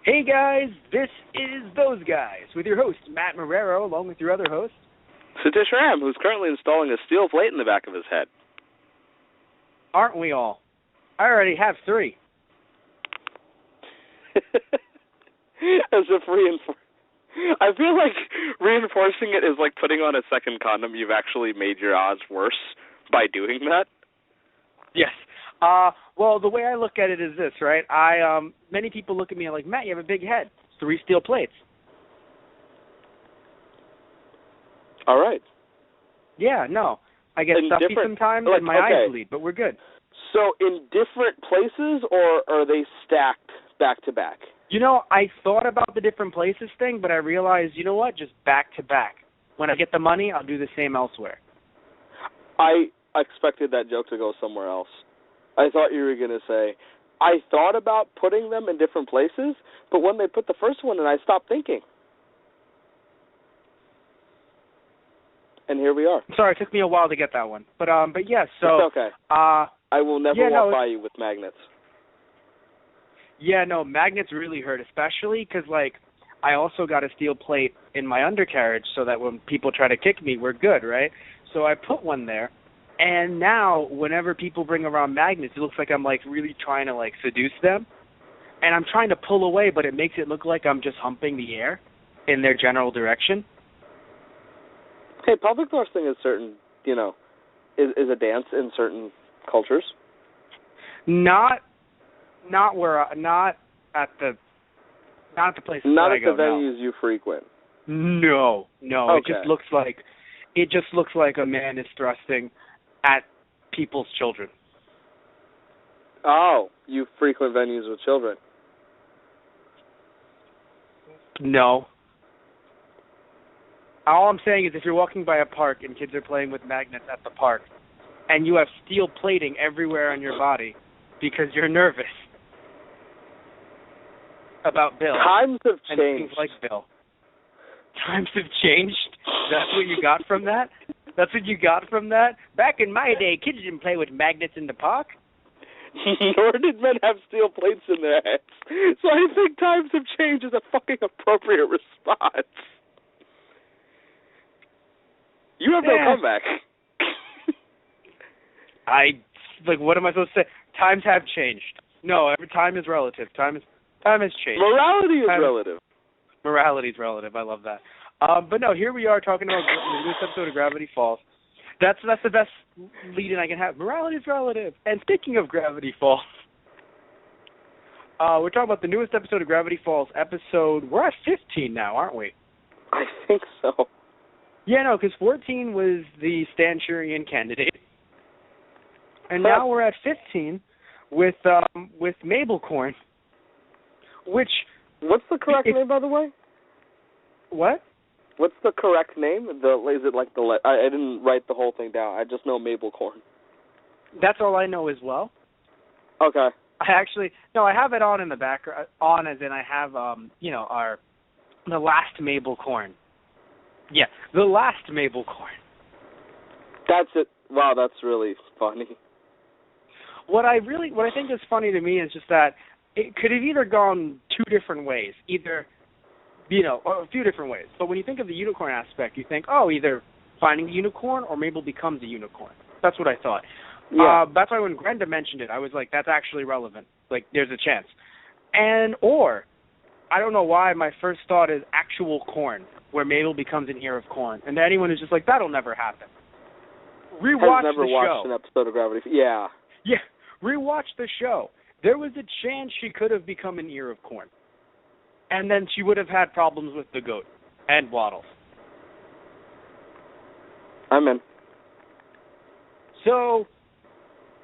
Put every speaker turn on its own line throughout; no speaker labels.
Hey guys, this is Those Guys with your host, Matt Marrero, along with your other host,
Satish Ram, who's currently installing a steel plate in the back of his head.
Aren't we all? I already have 3.
As if I feel like reinforcing it is like putting on a second condom. You've actually made your odds worse by doing that.
Yes. Well, the way I look at it is this, right? Many people look at me like, Matt, you have a big head. 3 steel plates.
All right.
Yeah, no. I get stuffy sometimes and my eyes bleed, but we're good.
So in different places, or are they stacked back to back?
You know, I thought about the different places thing, but I realized, you know what, just back to back. When I get the money, I'll do the same elsewhere.
I expected that joke to go somewhere else. I thought you were going to say, I thought about putting them in different places, but when they put the first one in, I stopped thinking. And here we are.
Sorry, it took me a while to get that one. But yes, so...
It's okay. I will never walk by you with magnets.
Yeah, no, magnets really hurt, especially because, I also got a steel plate in my undercarriage so that when people try to kick me, we're good, right? So I put one there, and now whenever people bring around magnets, it looks like I'm, really trying to, seduce them. And I'm trying to pull away, but it makes it look like I'm just humping the air in their general direction.
Hey, pelvic thrusting is certain, is a dance in certain cultures.
Not at the places
Not
that I
at
go.
the venues you frequent.
No.
Okay.
It just looks like a man is thrusting at people's children.
Oh, you frequent venues with children.
No. All I'm saying is if you're walking by a park and kids are playing with magnets at the park and you have steel plating everywhere on your body because you're nervous about Bill.
Times have
and
changed.
Things like Bill. Times have changed? That's what you got from that? That's what you got from that? Back in my day, kids didn't play with magnets in the park.
Nor did men have steel plates in their heads. So I think times have changed is a fucking appropriate response. You have no comeback.
What am I supposed to say? Times have changed. No, every time is relative. Time has changed.
Morality is relative.
Morality is relative. I love that. But no, here we are talking about the newest episode of Gravity Falls. That's the best lead-in I can have. Morality is relative. And speaking of Gravity Falls, we're talking about the newest episode of Gravity Falls. We're at 15 now, aren't we?
I think so.
Yeah, no, because 14 was the Stan Shurian candidate. And now we're at 15 with Mabelcorn, which...
What's the correct name, by the way?
What?
What's the correct name? Is it I didn't write the whole thing down. I just know Mabelcorn.
That's all I know as well.
Okay.
I have it on in the background. On as in I have, the last Mabelcorn. Yeah, the last Mabelcorn.
That's it. Wow, that's really funny.
What I think is funny to me is just that it could have either gone 2 different ways, or a few different ways. But when you think of the unicorn aspect, you think, either finding a unicorn or Mabel becomes a unicorn. That's what I thought.
Yeah.
That's why when Grenda mentioned it, I was like, that's actually relevant. There's a chance. I don't know why my first thought is actual corn, where Mabel becomes an ear of corn. And anyone who's just like, that'll never happen. Rewatch the show.
Has never watched an episode of Gravity. Yeah.
Yeah, rewatch the show. There was a chance she could have become an ear of corn. And then she would have had problems with the goat and Waddles.
I'm in.
So,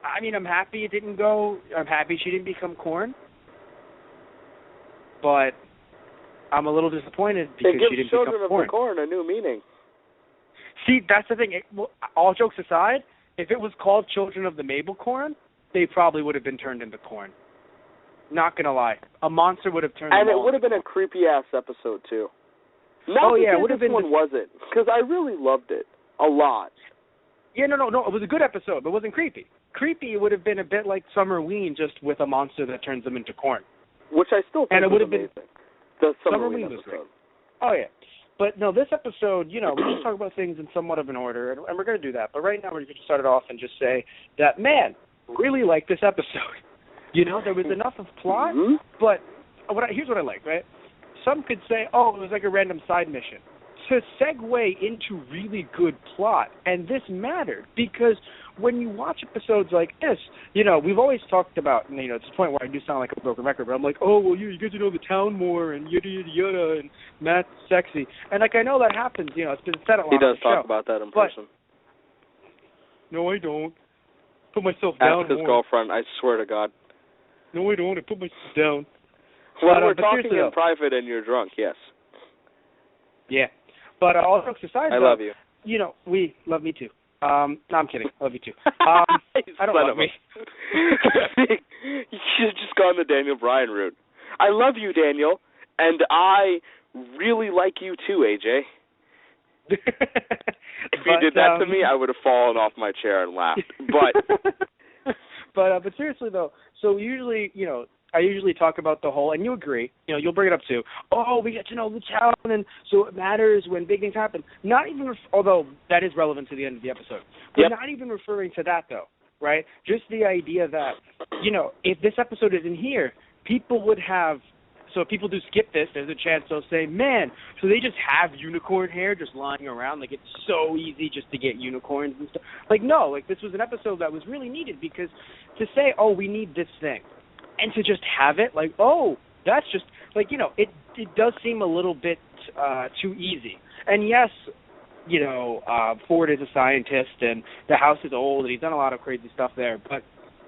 I'm happy it didn't go. I'm happy she didn't become corn. But I'm a little disappointed because she didn't become corn.
It gives Children of the Corn a new meaning.
See, that's the thing. All jokes aside, if it was called Children of the Mabelcorn, they probably would have been turned into corn. Not going to lie. A monster would have turned them all.
And it would have been a creepy-ass episode, too.
It would have been.
This one wasn't, because I really loved it a lot.
Yeah, no. It was a good episode, but it wasn't creepy. Creepy would have been a bit like Summerween, just with a monster that turns them into corn.
Which I still think
and it would have
amazing.
been.
The Summerlin episode.
Was great. Oh, yeah. But, no, this episode, we just talk about things in somewhat of an order, and we're going to do that. But right now we're going to start it off and just say that, man, really like this episode. There was enough of plot, but here's what I like, right? Some could say, it was like a random side mission. To segue into really good plot, and this mattered, because when you watch episodes like this, we've always talked about, it's the point where I do sound like a broken record, but I'm like, you get to know the town more, and yada, yada, yada, and Matt's sexy. And, I know that happens, it's been said a lot.
He does
talk
about that in person.
No, I don't. Put myself down.
Ask his girlfriend, I swear to God.
No, I don't. I put myself down.
When we're talking in private and you're drunk, yes.
Yeah. But all jokes aside,
I love you.
We love me too. No, I'm kidding. I love you too. I don't love me.
You should have just gone the Daniel Bryan route. I love you, Daniel, and I really like you too, AJ. If you did that to me, I would have fallen off my chair and laughed. But
but seriously though, so usually, I usually talk about the whole, and you agree, you'll bring it up too. We get to know the town, and so it matters when big things happen. Not even, although that is relevant to the end of the episode, but not even referring to that though, right? Just the idea that, if this episode isn't here, people would have. So if people do skip this, there's a chance they'll say, man, so they just have unicorn hair just lying around. Like, it's so easy just to get unicorns and stuff. Like, no, this was an episode that was really needed, because to say, we need this thing, and to just have it, that's just, it does seem a little bit too easy. And yes, Ford is a scientist, and the house is old, and he's done a lot of crazy stuff there, but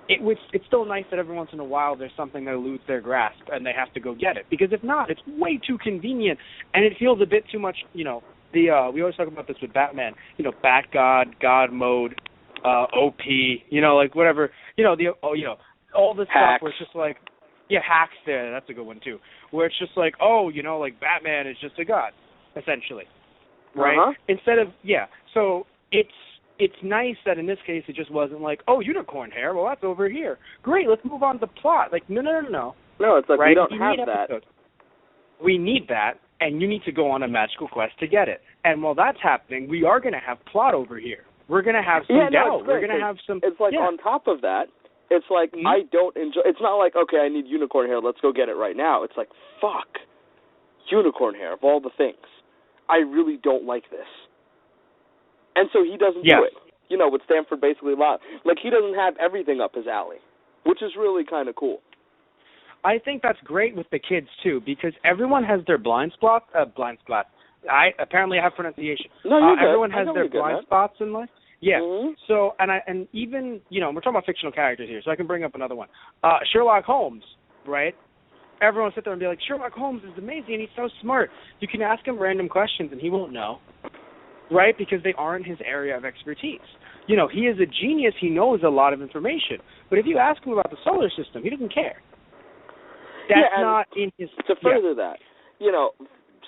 it's still nice that every once in a while there's something that eludes their grasp and they have to go get it. Because if not, it's way too convenient, and it feels a bit too much, we always talk about this with Batman, Bat God mode, OP, whatever, all this
hacks.
stuff where it's just like, hacks there, that's a good one too, where it's just like, Batman is just a god, essentially, right? Instead of, so it's nice that in this case it just wasn't like, unicorn hair, well, that's over here. Great, let's move on to the plot. Like, no.
No, it's like,
right?
We don't have that.
Episode. We need that, and you need to go on a magical quest to get it. And while that's happening, we are going to have plot over here. We're going to have some doubt. We're going to have some...
It's like on top of that, it's like, I don't enjoy... It's not like, okay, I need unicorn hair, let's go get it right now. It's like, fuck. Unicorn hair, of all the things. I really don't like this. And so he doesn't do it. With Stanford basically he doesn't have everything up his alley, which is really kind of cool.
I think that's great with the kids too, because everyone has their blind spots. I apparently have pronunciation.
No, you're good.
Everyone has their blind spots in life. Yeah.
Mm-hmm.
So and even we're talking about fictional characters here, so I can bring up another one. Sherlock Holmes, right? Everyone sit there and be like, Sherlock Holmes is amazing and he's so smart. You can ask him random questions and he won't know. Right, because they aren't his area of expertise. He is a genius. He knows a lot of information. But if you ask him about the solar system, he doesn't care. That's not in his...
To further that,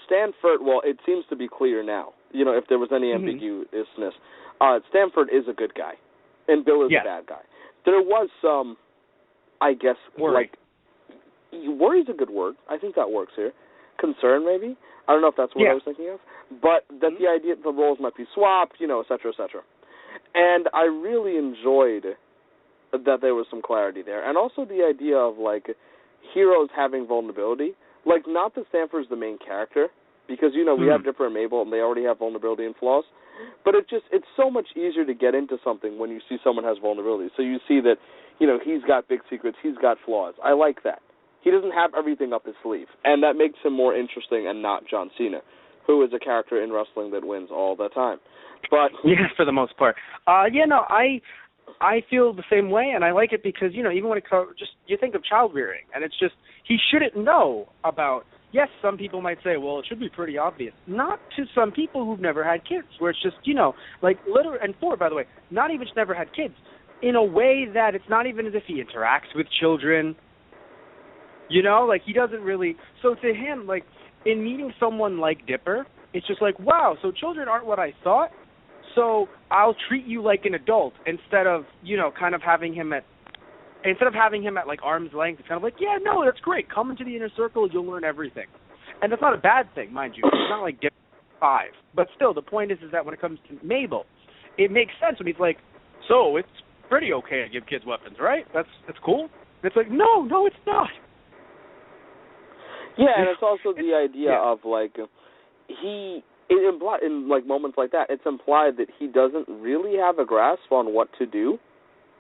Stanford, well, it seems to be clear now, if there was any ambiguousness. Stanford is a good guy, and Bill is a bad guy. There was some, I guess,
worry.
Worry's a good word. I think that works here. Concern, maybe? I don't know if that's what I was thinking of. But that the idea that the roles might be swapped, et cetera, et cetera. And I really enjoyed that there was some clarity there. And also the idea of, heroes having vulnerability. Not that Stanford's the main character, because, we have Dipper and Mabel, and they already have vulnerability and flaws. But it's so much easier to get into something when you see someone has vulnerability. So you see that, he's got big secrets, he's got flaws. I like that. He doesn't have everything up his sleeve, and that makes him more interesting and not John Cena, who is a character in wrestling that wins all the time. But
for the most part. I feel the same way, and I like it because, even when you think of child rearing, and it's just, he shouldn't know about, yes, some people might say, well, it should be pretty obvious. Not to some people who've never had kids, where it's just, literally, and Ford, by the way, not even just never had kids, in a way that it's not even as if he interacts with children. He doesn't really... So to him, in meeting someone like Dipper, it's just like, wow, so children aren't what I thought, so I'll treat you like an adult instead of, kind of having him at... Instead of having him at, arm's length, it's kind of like, yeah, no, that's great. Come into the inner circle, you'll learn everything. And that's not a bad thing, mind you. It's not like giving 5. But still, the point is that when it comes to Mabel, it makes sense when he's like, so it's pretty okay to give kids weapons, right? That's cool. And it's like, no, it's not.
Yeah, and it's also the idea of, like, in like moments like that, it's implied that he doesn't really have a grasp on what to do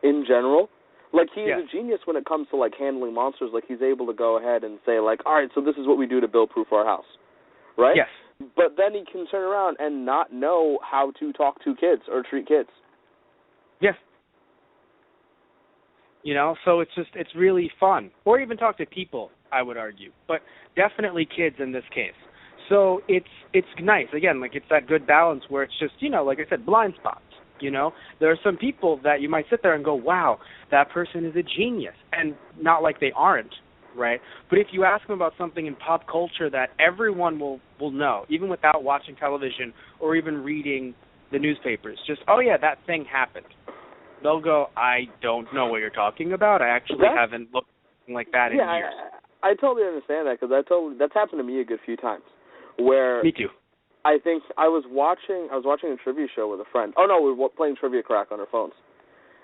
in general. Like, he's a genius when it comes to, like, handling monsters. Like, he's able to go ahead and say, like, all right, so this is what we do to build-proof our house, right?
Yes.
But then he can turn around and not know how to talk to kids or treat kids.
Yes. You know, so it's really fun. Or even talk to people, I would argue. But definitely kids in this case. So it's nice. Again, like, it's that good balance where it's just, you know, like I said, blind spots. You know, there are some people that you might sit there and go, wow, that person is a genius. And not like they aren't, right? But if you ask them about something in pop culture that everyone will know, even without watching television or even reading the newspapers, just, oh, yeah, that thing happened. They'll go, I don't know what you're talking about. I actually haven't looked like that in years.
I totally understand that, because that's happened to me a good few times. Where
Me too.
I think I was watching a trivia show with a friend. Oh, no, we were playing Trivia Crack on our phones.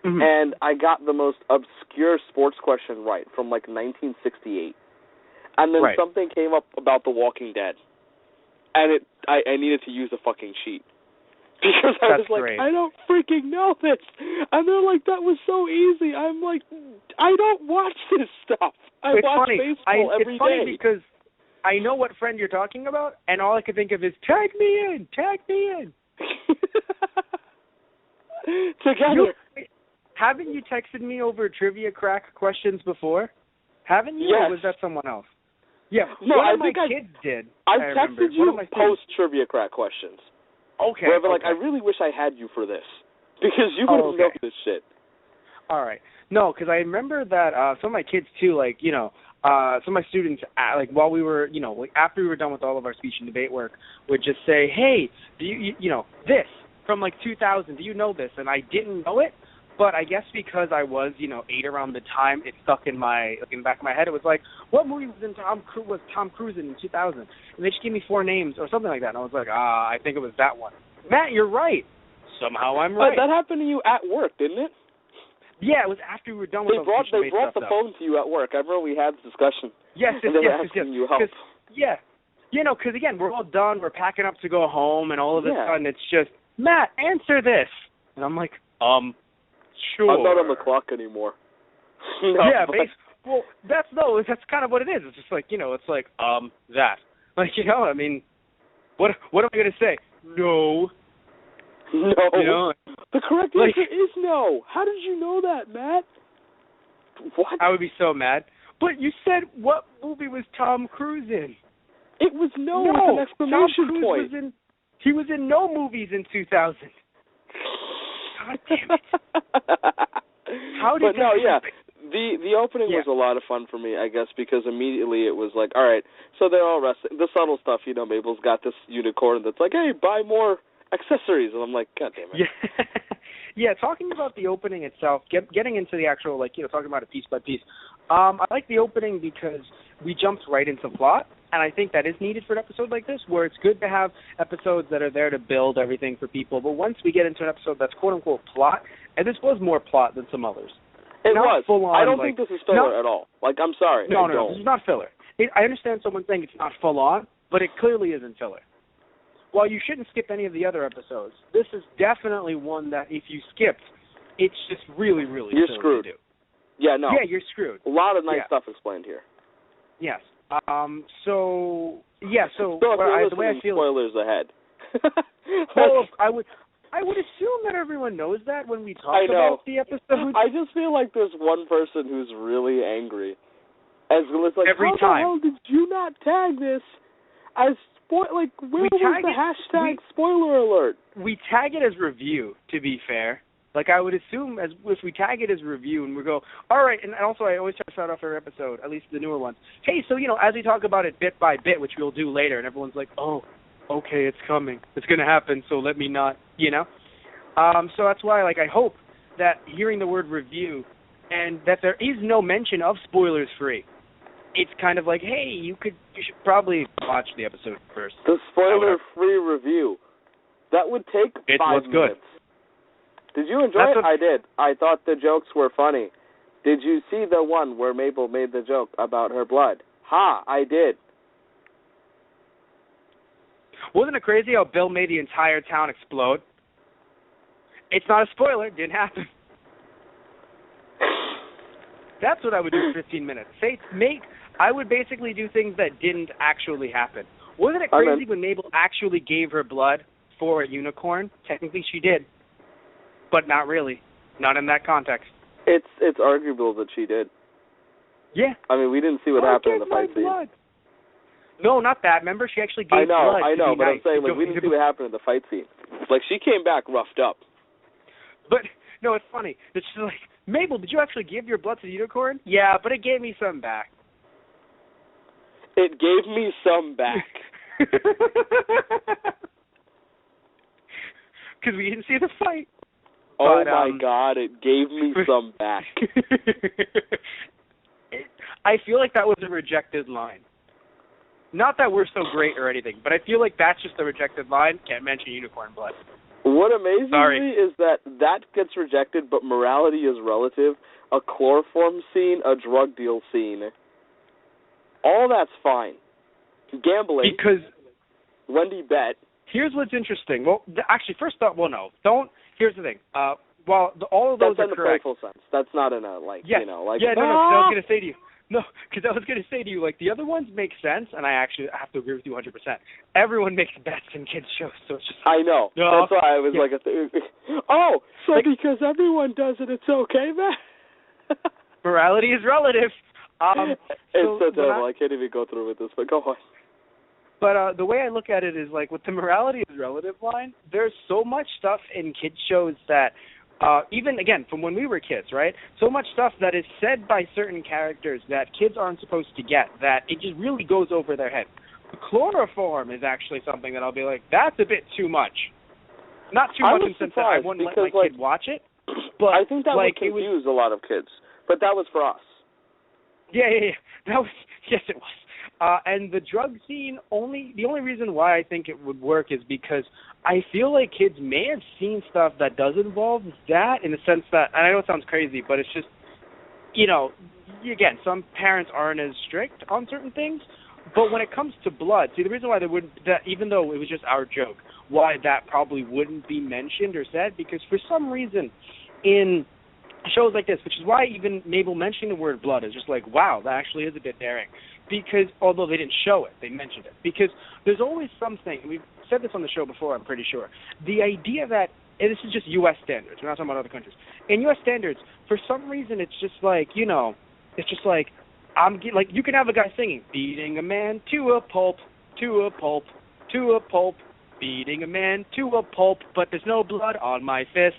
Mm-hmm. And I got the most obscure sports question right from, like, 1968. And then something came up about The Walking Dead. And I needed to use a fucking sheet. Because I was like, great. I don't freaking know this. And they're like, that was so easy. I'm like, I don't watch this stuff. I watch baseball every day.
It's funny because I know what friend you're talking about, and all I can think of is, tag me in.
Together.
Haven't you texted me over Trivia Crack questions before? Haven't you?
Yes.
Or was that someone else? Yeah.
No,
one of my kids did.
I've texted you post-Trivia Crack questions.
Okay.
Where like, I really wish I had you for this, because you would have known this shit.
All right. No, because I remember that some of my kids, too, like, you know, some of my students, like, while we were, you know, like, after we were done with all of our speech and debate work, would just say, hey, do you know, this from, like, 2000, do you know this? And I didn't know it, but I guess because I was, you know, 8 around the time, it stuck in the back of my head. It was like, what movie was Tom Cruise in 2000? And they just gave me 4 names or something like that. And I was like, I think it was that one. Matt, you're right. Somehow I'm right.
That happened to you at work, didn't it?
Yeah, it was after we were done with
They brought the phone to you at work. I remember we had this discussion.
Yes.
You help.
Yeah. You know, because, again, we're all done. We're packing up to go home, and all of a sudden it's just, Matt, answer this. And I'm like, sure.
I'm not on the clock anymore.
Well, that's kind of what it is. It's just like, you know, it's like, that. Like, you know, I mean, what am I going to say? No.
No.
You know?
The correct answer is no. How did you know that, Matt? What?
I would be so mad. But you said, what movie was Tom Cruise in?
It was no with an exclamation point.
He was in no movies in 2000. God damn it. How did
The opening was a lot of fun for me, I guess, because immediately it was like, all right, so they're all wrestling. The subtle stuff, you know, Mabel's got this unicorn that's like, hey, buy more accessories. And I'm like, God damn it.
Yeah, talking about the opening itself, getting into the actual, like, you know, talking about it piece by piece, I like the opening because we jumped right into plot, and I think that is needed for an episode like this, where it's good to have episodes that are there to build everything for people, but once we get into an episode that's quote-unquote plot, and this was more plot than some others.
It
not
was.
Full on,
I don't think this is filler at all. Like, I'm sorry.
No, this is not filler. I understand someone saying it's not full on, but it clearly isn't filler. While you shouldn't skip any of the other episodes, this is definitely one that if you skipped, it's just really, really
you're
silly
screwed.
to do.
Yeah, no.
Yeah, you're screwed.
A lot of nice stuff explained here.
Yes. So
the way I feel spoilers ahead.
Well, I would assume that everyone knows that when we talk about the episode.
I just feel like there's one person who's really angry. As it's like,
every
how
time.
the hell did you not tag this as where was the hashtag spoiler alert?
We tag it as review, to be fair. Like, I would assume if we tag it as review and we go, all right, and also I always try to start off every episode, at least the newer ones, hey, so, you know, as we talk about it bit by bit, which we'll do later, and everyone's like, oh, okay, it's coming. It's going to happen, so let me not, you know? So that's why, like, I hope that hearing the word review and that there is no mention of spoilers free. it's kind of like, hey, you should probably watch the episode first.
The spoiler-free review. That would take 5 minutes.
Good.
Did you enjoy it? I did. I thought the jokes were funny. Did you see the one where Mabel made the joke about her blood? Ha, I did.
Wasn't it crazy how Bill made the entire town explode? It's not a spoiler. It didn't happen. That's what I would do for 15 minutes. I would basically do things that didn't actually happen. Wasn't it crazy when Mabel actually gave her blood for a unicorn? Technically she did, but not really. Not in that context.
It's arguable that she did.
Yeah.
I mean, we didn't see what happened in the fight scene.
No, not that. Remember, she actually gave blood.
I know, but
nice.
I'm saying, like, we didn't see what happened in the fight scene. Like, she came back roughed up.
But, no, it's funny. It's just like, Mabel, did you actually give your blood to the unicorn? Yeah, but it gave me some back.
It gave me some back.
Because we didn't see the fight.
Oh, my God, it gave me some back.
I feel like that was a rejected line. Not that we're so great or anything, but I feel like that's just a rejected line. Can't mention unicorn blood.
What amazes me is that gets rejected, but morality is relative. A chloroform scene, a drug deal scene, all that's fine. Gambling.
Because
Wendy bet.
Here's what's interesting. Well, actually, first off, no. Don't. Here's the thing. All of those
are correct. That's in the playful sense. That's not in a,
Yeah, no, I was going to say to you. No, because I was going to say to you, like, the other ones make sense, and I actually have to agree with you 100%. Everyone makes bets in kids' shows, so it's just...
I know. No, that's why I was like... So like, because everyone does it, it's okay, man?
Morality is relative.
It's so terrible. I can't even go through with this, but go on.
But the way I look at it is, like, with the morality is relative line, there's so much stuff in kids' shows that... even, again, from when we were kids, right? So much stuff that is said by certain characters that kids aren't supposed to get, that it just really goes over their head. Chloroform is actually something that I'll be like, that's a bit too much. Not too much in the sense that I wouldn't let my kid watch it. But
I think that would confuse a lot of kids. But that was for us.
Yeah. Yes, it was. And the drug scene, the only reason why I think it would work is because I feel like kids may have seen stuff that does involve that, in the sense that, and I know it sounds crazy, but it's just, again, some parents aren't as strict on certain things, but when it comes to blood, see, the reason why they wouldn't, that even though it was just our joke, why that probably wouldn't be mentioned or said, because for some reason in shows like this, which is why even Mabel mentioning the word blood is just like, wow, that actually is a bit daring. Because, although they didn't show it, they mentioned it. Because there's always something, we've said this on the show before, I'm pretty sure, the idea that, and this is just U.S. standards, we're not talking about other countries. In U.S. standards, for some reason, it's just like, it's just like, you can have a guy singing, beating a man to a pulp, to a pulp, to a pulp, beating a man to a pulp, but there's no blood on my fists,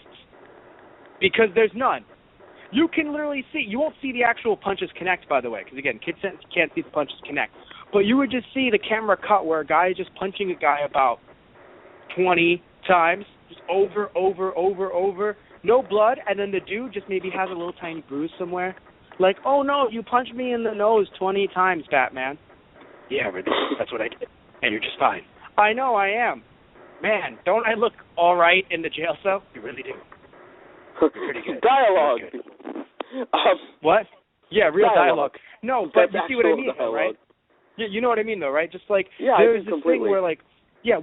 because there's none. You can literally see. You won't see the actual punches connect, by the way, because, again, kids can't see the punches connect. But you would just see the camera cut where a guy is just punching a guy about 20 times, just over, no blood, and then the dude just maybe has a little tiny bruise somewhere. Like, oh, no, you punched me in the nose 20 times, Batman. Yeah, that's what I did, and you're just fine. I know, I am. Man, don't I look all right in the jail cell? You really do. Pretty good.
Dialogue.
Pretty good. What? Yeah, real dialogue. No, but you see what I mean, though, right? You know what I mean, though, right? Just like, there's this thing where, like,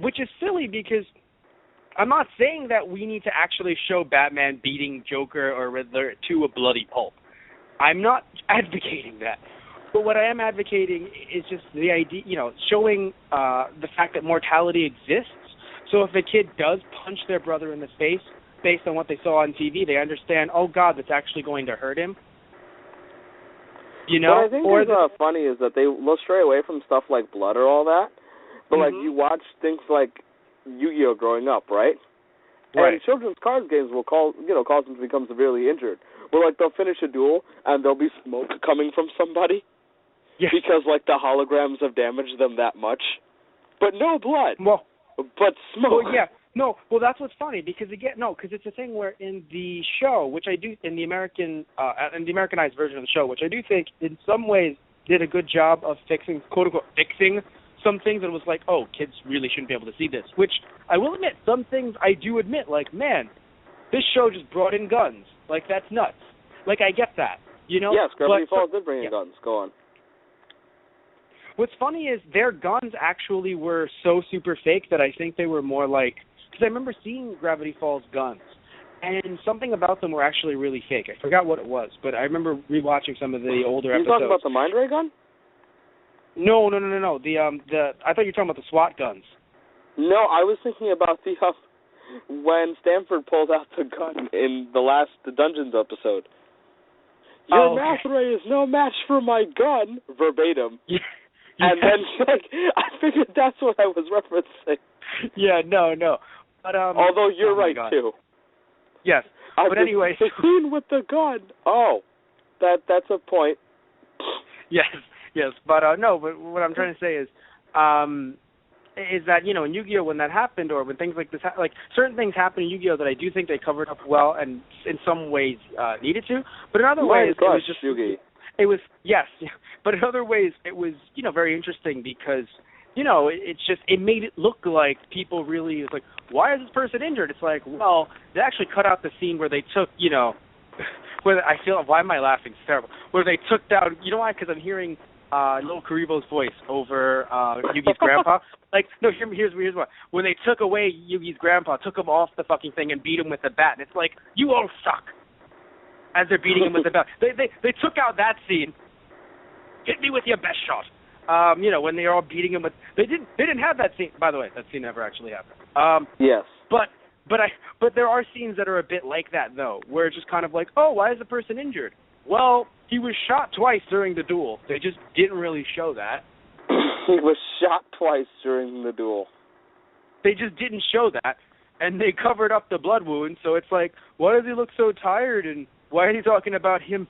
which is silly because I'm not saying that we need to actually show Batman beating Joker or Riddler to a bloody pulp. I'm not advocating that. But what I am advocating is just the idea, showing the fact that mortality exists. So if a kid does punch their brother in the face, based on what they saw on TV, they understand, oh, God, that's actually going to hurt him.
What I think is funny is that they'll stray away from stuff like blood or all that, but, like, you watch things like Yu-Gi-Oh! Growing up, right?
Right.
And children's cards games will cause them to become severely injured. Where, like, they'll finish a duel, and there'll be smoke coming from somebody.
Yes.
Because, like, the holograms have damaged them that much. But no blood.
Well,
but smoke.
Well, yeah. No, well, that's what's funny, because, again, because it's a thing where in the show, which I do, in the Americanized version of the show, which I do think in some ways did a good job of fixing, quote unquote, fixing some things that was like, oh, kids really shouldn't be able to see this. Which I will admit, some things I do admit, like, man, this show just brought in guns. Like, that's nuts. Like, I get that, you know?
Yes, Gravity Falls did bring in guns. Go on.
What's funny is their guns actually were so super fake that I think they were more like, because I remember seeing Gravity Falls guns, and something about them were actually really fake. I forgot what it was, but I remember rewatching some of the older episodes.
You talking about the Mind Ray gun?
No. The I thought you were talking about the SWAT guns.
No, I was thinking about the when Stanford pulled out the gun in the Dungeons episode. Your math ray is no match for my gun, verbatim.
Yeah.
And then, like, I figured that's what I was referencing.
Yeah, no. But
although you're right too.
Yes. But anyway,
the scene with the gun. Oh, that's a point.
Yes. But no. But what I'm trying to say is that, you know, in Yu-Gi-Oh, when that happened, or when things like this, like certain things happen in Yu-Gi-Oh that I do think they covered up well, and in some ways needed to. But in other ways, it was just
Yugi.
It was, yes, but in other ways it was, you know, very interesting because, you know, it made it look like people really, it's like, why is this person injured? It's like, well, they actually cut out the scene where they took, you know, where I feel, why am I laughing? It's terrible. Where they took down, you know why? Because I'm hearing Lil Karibo's voice over Yugi's grandpa. Like, no, here's why. When they took away Yugi's grandpa, took him off the fucking thing and beat him with the bat, and it's like, you all suck. As they're beating him with the belt. They took out that scene. Hit me with your best shot. You know, when they're all beating him with, they didn't have that scene. By the way, that scene never actually happened.
Yes.
But there are scenes that are a bit like that though, where it's just kind of like, oh, why is the person injured? Well, he was shot twice during the duel. They just didn't really show that.
He was shot twice during the duel.
They just didn't show that, and they covered up the blood wound. So it's like, why does he look so tired and why are you talking about him,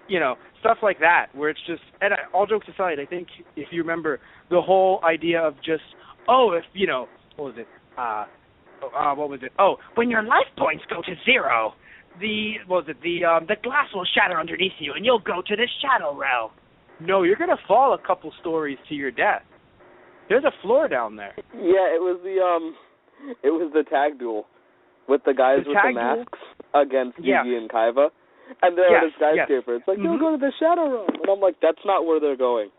you know, stuff like that, where it's just, and all jokes aside, I think if you remember the whole idea of just, oh, if, you know, what was it? Oh, when your life points go to zero, the glass will shatter underneath you and you'll go to the shadow realm. No, you're going to fall a couple stories to your death. There's a floor down there.
Yeah, it was the tag duel with the guys with the masks against Yugi and Kaiba. And they're on a skyscraper. It's like, you'll go to the Shadow Realm. And I'm like, that's not where they're going.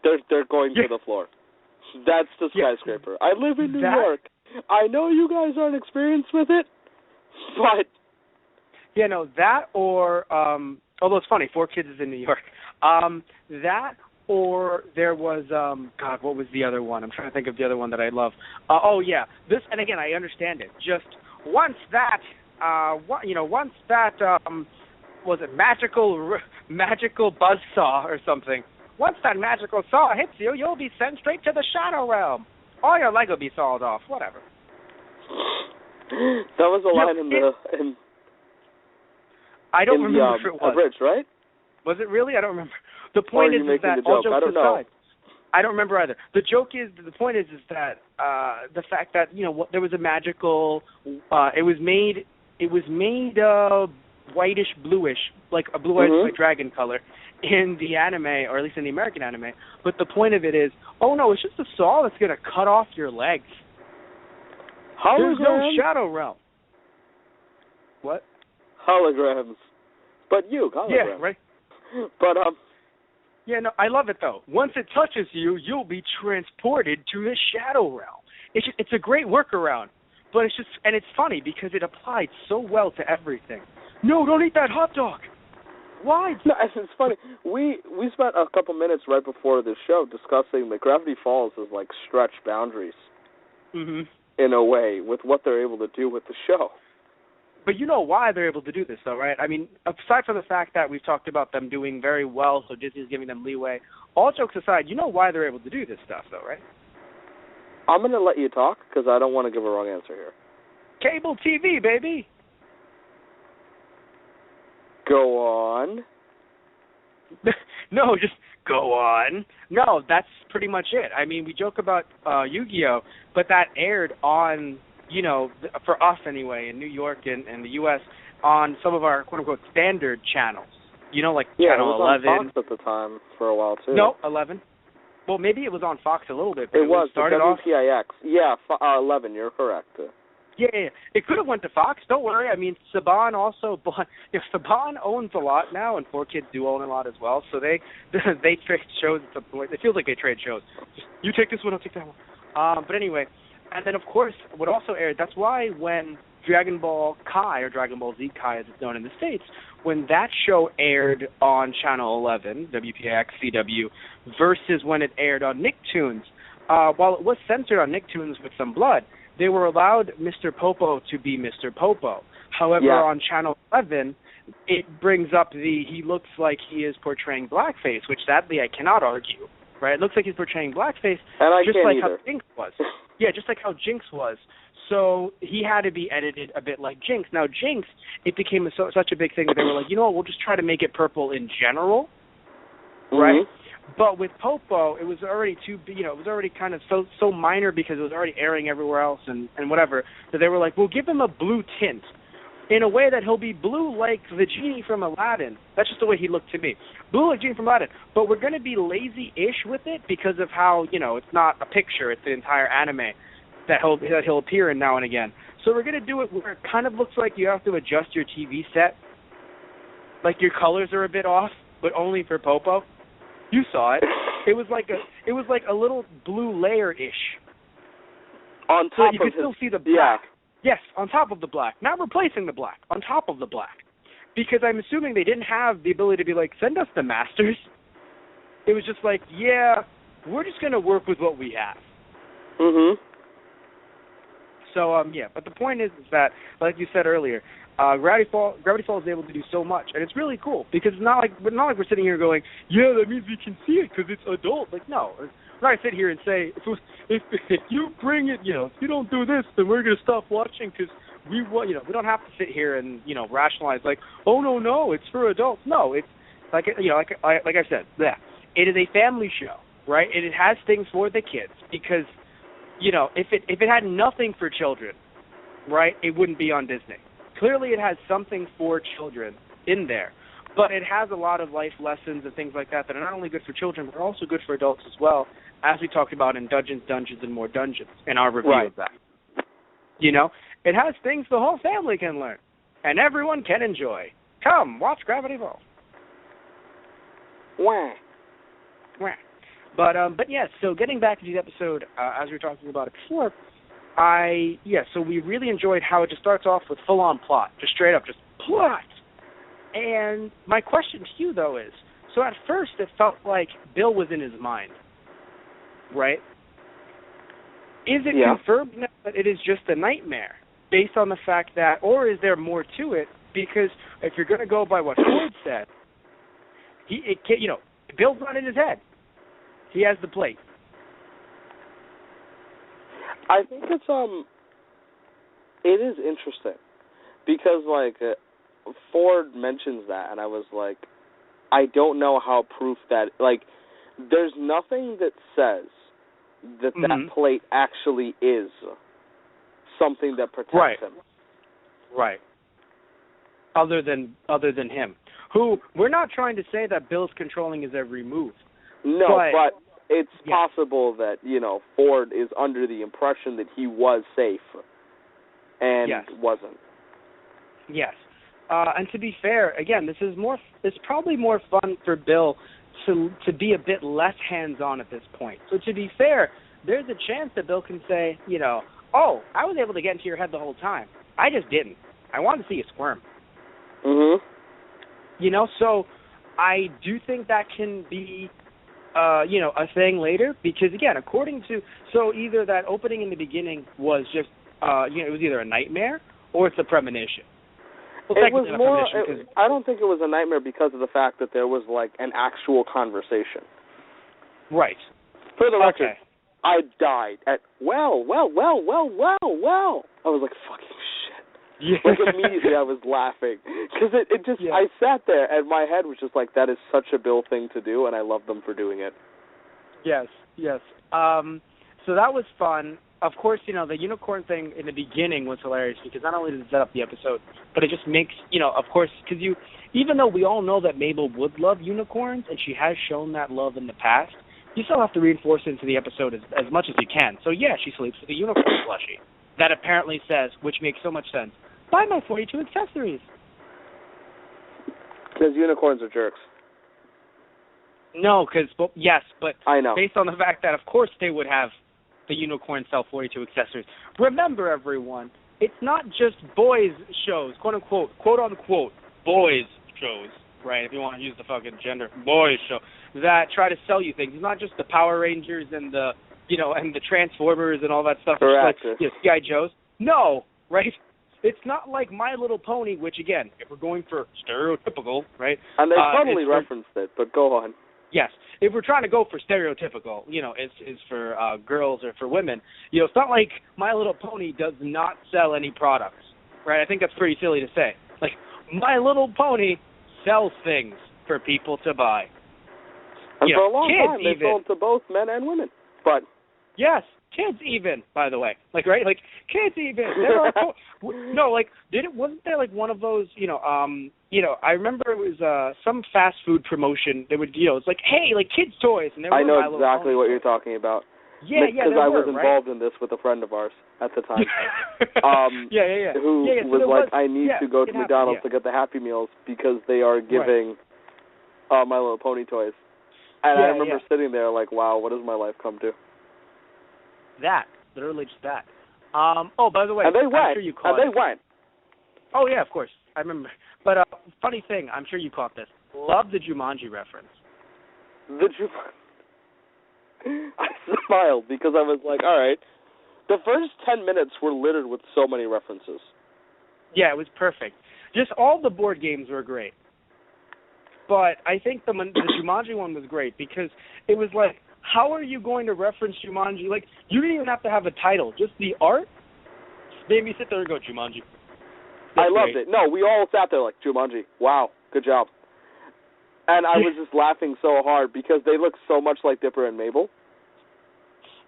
They're going to the floor. That's the skyscraper. I live in New York. I know you guys aren't experienced with it, but...
Yeah, no, that or, although it's funny, 4Kids is in New York. That or there was, God, what was the other one? I'm trying to think of the other one that I love. This, and again, I understand it. Just once that, was it magical buzzsaw or something? Once that magical saw hits you, you'll be sent straight to the Shadow Realm. All your leg will be sawed off, whatever.
That was a line
I don't remember if it was.
Bridge, right?
Was it really? I don't remember. The point is that all jokes aside, I don't remember either. The point is that the fact that, you know, there was a magical, it was made whitish bluish, like a blue-eyed like dragon color in the anime, or at least in the American anime. But the point of it is, oh no, it's just a saw that's going to cut off your legs. There's no Shadow Realm. What?
Holograms. But holograms.
Yeah, right.
But,
yeah, no, I love it, though. Once it touches you, you'll be transported to the Shadow Realm. It's a great workaround, but it's funny because it applied so well to everything. No, don't eat that hot dog. Why?
No, it's funny. We spent a couple minutes right before this show discussing that Gravity Falls is like stretch boundaries in a way with what they're able to do with the show.
But you know why they're able to do this, though, right? I mean, aside from the fact that we've talked about them doing very well, so Disney's giving them leeway, all jokes aside, you know why they're able to do this stuff, though, right?
I'm going to let you talk because I don't want to give a wrong answer here.
Cable TV, baby.
Go on.
No, just go on. No, that's pretty much it. I mean, we joke about Yu-Gi-Oh, but that aired on, you know, for us anyway, in New York and the U.S., on some of our quote-unquote standard channels. like
Yeah,
Channel
it was
11.
on Fox at the time for a while too.
No, 11. Well, maybe it was on Fox a little bit, but
it was
started off.
WPIX. Yeah, 11. You're correct.
Yeah. It could have went to Fox. Don't worry. I mean, Saban also bought. Saban owns a lot now, and 4Kids do own a lot as well. So they trade shows at some point. It feels like they trade shows. Just, you take this one, I'll take that one. But anyway, and then of course what also aired. That's why when Dragon Ball Kai, or Dragon Ball Z Kai as it's known in the States, when that show aired on Channel 11, WPIX, CW, versus when it aired on Nicktoons, while it was censored on Nicktoons with some blood, they were allowed Mr. Popo to be Mr. Popo. However, on Channel 11, it brings up he looks like he is portraying blackface, which sadly I cannot argue, right? It looks like he's portraying blackface,
and
just
can't
like
either.
how Jinx was. Yeah, just like how Jinx was. So he had to be edited a bit like Jinx. Now, Jinx, it became such a big thing that they were like, you know what, we'll just try to make it purple in general, right? But with Popo, it was already it was already kind of so minor because it was already airing everywhere else and whatever, that they were like, we'll give him a blue tint in a way that he'll be blue like the genie from Aladdin. That's just the way he looked to me. Blue like genie from Aladdin. But we're going to be lazy-ish with it because of how, it's not a picture, it's the entire anime that he'll appear in now and again. So we're going to do it where it kind of looks like you have to adjust your TV set. Like your colors are a bit off, but only for Popo. You saw it. It was like a little blue layer-ish.
On top
so you could still see the black.
Yeah.
Yes, on top of the black. Not replacing the black. On top of the black. Because I'm assuming they didn't have the ability to be like, send us the masters. It was just like, yeah, we're just going to work with what we have. So, but the point is that, like you said earlier, Gravity Falls is able to do so much, and it's really cool because it's not like we're sitting here going, yeah, that means we can see it because it's adult. Like, no, we're not gonna sit here and say if you bring it, if you don't do this, then we're gonna stop watching because we don't have to sit here and rationalize like, oh no, it's for adults. No, it's like like I said, it is a family show, right? And it has things for the kids because. If it had nothing for children, right, it wouldn't be on Disney. Clearly it has something for children in there, but it has a lot of life lessons and things like that are not only good for children, but also good for adults as well, as we talked about in Dungeons, and More Dungeons, in our review of that. It has things the whole family can learn, and everyone can enjoy. Come, watch Gravity Falls.
Wah.
But yes, so getting back to the episode, as we were talking about it before, so we really enjoyed how it just starts off with full-on plot, just straight up, just plot. And my question to you, though, is, so at first it felt like Bill was in his mind, right? Is it confirmed now that it is just a nightmare, based on the fact that, or is there more to it? Because if you're going to go by what Ford said, Bill's not in his head. He has the plate.
I think it is interesting because Ford mentions that, and I was like, I don't know how proof that there's nothing that says that plate actually is something that protects him.
Right. Other than him, who we're not trying to say that Bill's controlling his every move.
No, but it's possible that, Ford is under the impression that he was safe and wasn't. Yes.
And to be fair, again, it's probably more fun for Bill to be a bit less hands-on at this point. So to be fair, there's a chance that Bill can say, oh, I was able to get into your head the whole time. I just didn't. I wanted to see you squirm. So I do think that can be a thing later, because again, according to, so either that opening in the beginning was just, it was either a nightmare or it's a premonition. Well,
it was more, I don't think it was a nightmare because of the fact that there was an actual conversation.
Right.
For the record, I died at, well. I was like, fucking shit.
Yeah.
Immediately I was laughing. Because it just, I sat there and my head was just like, that is such a Bill thing to do, and I love them for doing it.
Yes. So that was fun. of course, the unicorn thing in the beginning was hilarious because not only does it set up the episode, but it just makes, of course, because even though we all know that Mabel would love unicorns and she has shown that love in the past, you still have to reinforce it into the episode as much as you can. So yeah, she sleeps with a unicorn plushie that apparently says, which makes so much sense, buy my 42 accessories.
Because unicorns are jerks.
No, yes, but
I know.
Based on the fact that, of course, they would have the unicorn sell 42 accessories. Remember, everyone, it's not just boys shows, quote-unquote, quote-unquote, boys shows, right, if you want to use the fucking gender, boys show, that try to sell you things. It's not just the Power Rangers and the, and the Transformers and all that stuff.
Correct.
Like, G.I. Joes. No, right? It's not like My Little Pony, which, again, if we're going for stereotypical, right?
And they totally referenced it, but go on.
Yes. If we're trying to go for stereotypical, is for girls or for women, it's not like My Little Pony does not sell any products, right? I think that's pretty silly to say. Like, My Little Pony sells things for people to buy.
And for a long time, they sold to both men and women. But
yes, kids even, by the way. Like, right? Like, kids even. No, like, wasn't there, like, one of those, I remember it was some fast food promotion. They would, it's like, hey, like, kids' toys. And
I know exactly what you're talking about.
Yeah,
because I was involved in this with a friend of ours at the time. Who was like, I need to go to McDonald's to get the Happy Meals because they are giving My Little Pony toys. And I remember sitting there like, wow, what has my life come to?
That. Literally just that. By the way,
and they
I'm
went.
sure you caught
and they went.
Oh, yeah, of course. I remember. But funny thing, I'm sure you caught this. Love the Jumanji reference.
I smiled because I was like, all right. The first 10 minutes were littered with so many references.
Yeah, it was perfect. Just all the board games were great. But I think the Jumanji one was great because it was like, how are you going to reference Jumanji? Like, you didn't even have to have a title. Just the art made me sit there and go, Jumanji.
I loved it. No, we all sat there like, Jumanji. Wow, good job. And I was just laughing so hard because they look so much like Dipper and Mabel.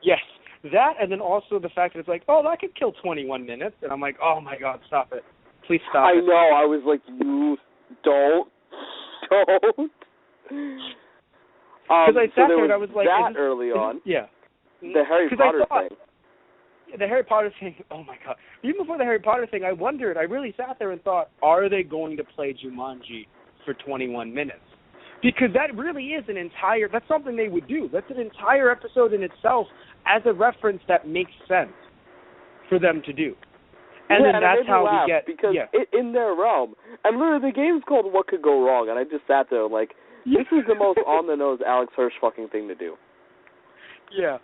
Yes, that and then also the fact that it's like, oh, that could kill 21 minutes. And I'm like, oh, my God, stop it. Please stop it.
I know. I was like, you don't. Because
I sat there and I was like,
early on.
Yeah.
The Harry Potter thing.
The Harry Potter thing, oh my God. Even before the Harry Potter thing, I really sat there and thought, are they going to play Jumanji for 21 minutes? Because that really is that's something they would do. That's an entire episode in itself as a reference that makes sense for them to do. And then that's how we get...
Because in their realm, and literally the game's called What Could Go Wrong, and I just sat there like, this is the most on-the-nose Alex Hirsch fucking thing to do.
Yeah.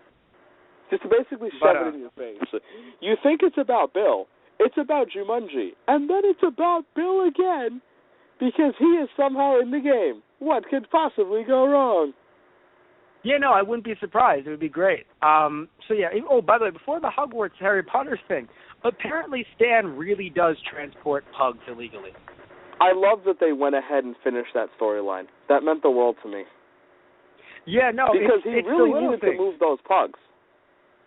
Just to basically shove it in your face. You think it's about Bill. It's about Jumanji. And then it's about Bill again because he is somehow in the game. What could possibly go wrong?
Yeah, no, I wouldn't be surprised. It would be great. By the way, before the Hogwarts Harry Potter thing, apparently Stan really does transport pugs illegally.
I love that they went ahead and finished that storyline. That meant the world to me.
Yeah, no,
because he really needed to move those pugs.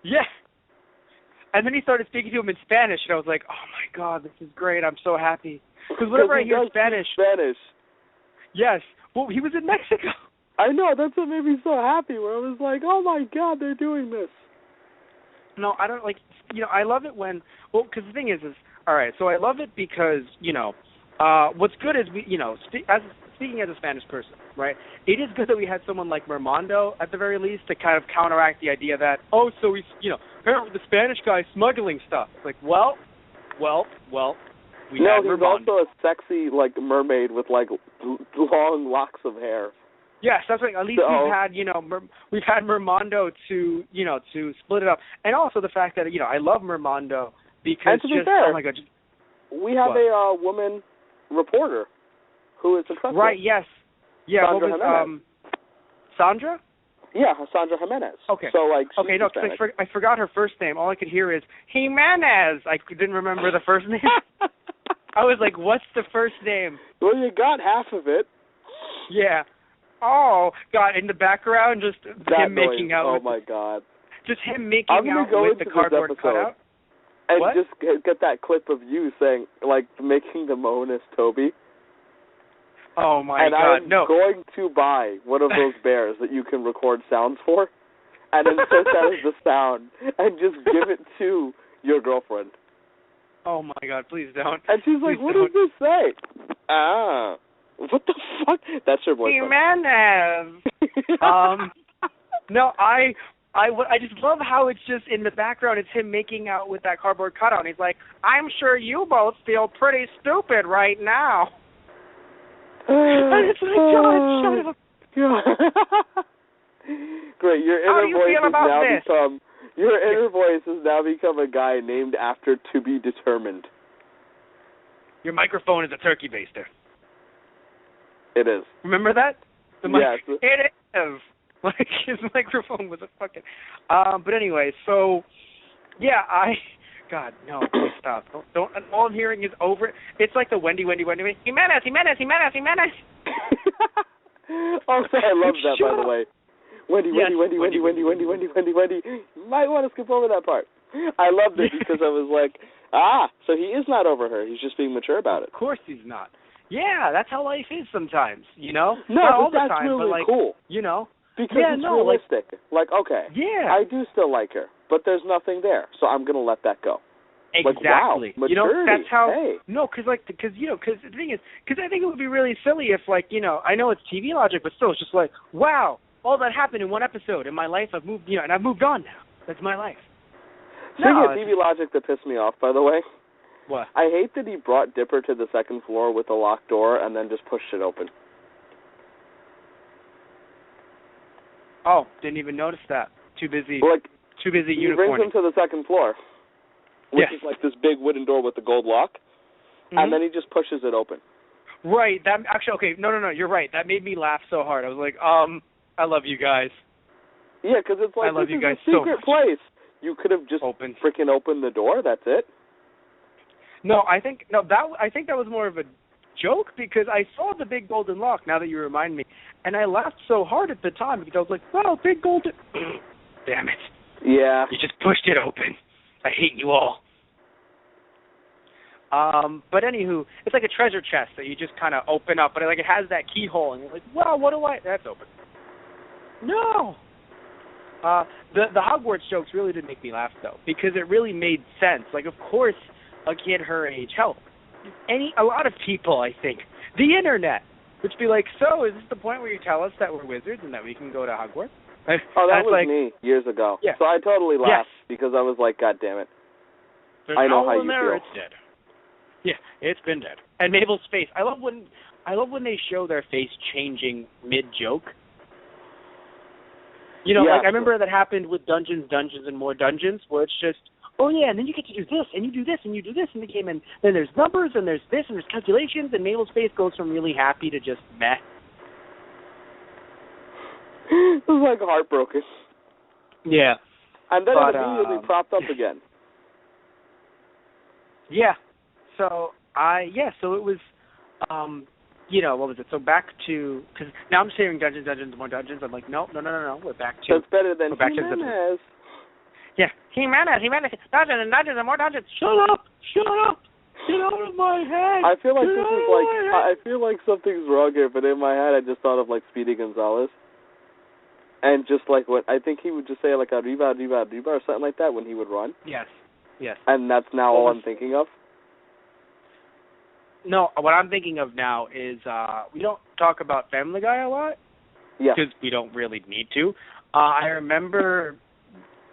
Yeah. And then he started speaking to him in Spanish, and I was like, oh, my God, this is great. I'm so happy. Because whenever I hear Spanish... Yes. Well, he was in Mexico.
I know. That's what made me so happy, where I was like, oh, my God, they're doing this.
No, I don't, I love it when... Well, because the thing is, all right, so I love it because, what's good is, speaking as a Spanish person, right, it is good that we had someone like Mermando, at the very least, to kind of counteract the idea that, so he's, apparently the Spanish guy smuggling stuff. It's like, well, we had Mermando.
He's also a sexy, mermaid with, long locks of hair.
Yes, that's right. At least we've had Mermando to split it up. And also the fact that, I love Mermando because
and to be fair,
oh my God.
We have a woman reporter who is successful.
Right, yes. Yeah,
Sandra Jimenez.
Sandra?
Yeah, Sandra Jimenez.
Okay.
So,
okay, no, because I forgot her first name. All I could hear is Jimenez. I didn't remember the first name. I was like, what's the first name?
Well, you got half of it.
Yeah. Oh, God, in the background, just
that
him
noise.
making out.
Oh, my God.
just him making
I'm gonna
out
go
with
into
the cardboard
this episode
cutout.
and
What?
just get that clip of you saying, like, making the moan as Toby.
Oh my
and
God,
I'm
no.
going to buy one of those bears that you can record sounds for, and insert that as the sound, and just give it to your girlfriend.
Oh my God, please don't.
And she's like,
Please
what
don't.
does this say? What the fuck? That's your boyfriend.
Jimenez. No, I just love how it's just in the background. It's him making out with that cardboard cutout, and he's like, "I'm sure you both feel pretty stupid right now." And it's like, John, shut up.
Great, your
How do
inner
you
voice
feel
has
about
now
this?
become your inner voice has now become a guy named after To Be Determined.
Your microphone is a turkey baster.
It is.
Remember that?
Yes.
It is. Like, his microphone was a fucking... but anyway, so, yeah, God, no, please stop. Don't, all I'm hearing is over... It's like the Wendy. Jimenez.
Oh, I love that, by the way. Wendy. You might want to skip over that part. I loved it because I was like, so he is not over her. He's just being mature about it.
Of course he's not. Yeah, that's how life is sometimes, you know?
No,
not
but
all the
that's
time,
really
but like,
cool.
you know?
Because
yeah,
it's
no,
realistic. Like, okay,
yeah.
I do still like her, but there's nothing there, so I'm going to let that go.
Exactly.
Like, wow,
you know,
maturity.
that's how.
Hey.
No, because the thing is, because I think it would be really silly if, like, you know, I know it's TV logic, but still, it's just like, wow, all that happened in one episode in my life. I've moved, and I've moved on now. That's my life.
Speaking of TV logic that pissed me off, by the way.
What?
I hate that he brought Dipper to the second floor with a locked door and then just pushed it open.
Oh, didn't even notice that. Too busy. Too busy unicorning.
He brings him to the second floor, which
yes.
is like this big wooden door with the gold lock, and then he just pushes it open.
Right. That actually, okay. No. You're right. That made me laugh so hard. I was like, I love you guys.
Yeah, because it's like, this is a secret place. You could have just freaking opened the door. That's it.
No, I think that was more of a joke because I saw the big golden lock. Now that you remind me, and I laughed so hard at the time because I was like, "Wow, big golden!" Damn it!
Yeah,
you just pushed it open. I hate you all. But anywho, it's like a treasure chest that you just kind of open up, but it has that keyhole, and you're like, "Wow, what do I?" That's open. No. The Hogwarts jokes really did make me laugh though because it really made sense. Like, of course, a kid her age, hell, a lot of people, I think, the internet, would be like, so is this the point where you tell us that we're wizards and that we can go to Hogwarts?
Oh, that was me years ago.
Yeah.
So I totally laughed because I was like, God damn it. I know how you feel.
It's dead. Yeah, it's been dead. And Mabel's face. I love when they show their face changing mid-joke. You know, like I remember that happened with Dungeons and More Dungeons, where it's just, oh yeah, and then you get to do this, and you do this, and you do this in the game, and then there's numbers, and there's this, and there's calculations, and Mabel's face goes from really happy to just meh.
It was like heartbroken.
Yeah.
And then it immediately propped up again.
Yeah. So so it was, you know, what was it? So back to, because now I'm saying Dungeons and More Dungeons. I'm like, no, we're back to.
That's better than Jimenez.
Yeah, Jimenez, Dungeons and More Dungeons. Shut up! Get out of my head!
I feel like I feel like something's wrong here, but in my head I just thought of like Speedy Gonzales. And just like what, I think he would just say like arriba or something like that when he would run.
Yes.
And that's now all I'm thinking of.
No, what I'm thinking of now is we don't talk about Family Guy a lot.
Yeah.
Because we don't really need to. I remember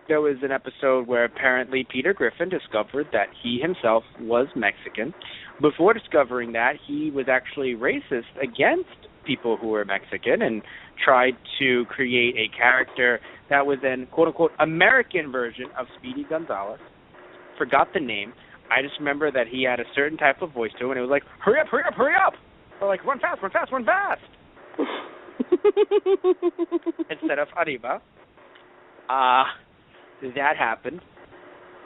there was an episode where apparently Peter Griffin discovered that he himself was Mexican. Before discovering that, he was actually racist against people who were Mexican and tried to create a character that was an quote-unquote American version of Speedy Gonzales. Forgot the name. I just remember that he had a certain type of voice to him, and it was like, hurry up! Or like, run fast! Instead of arriba. That happened.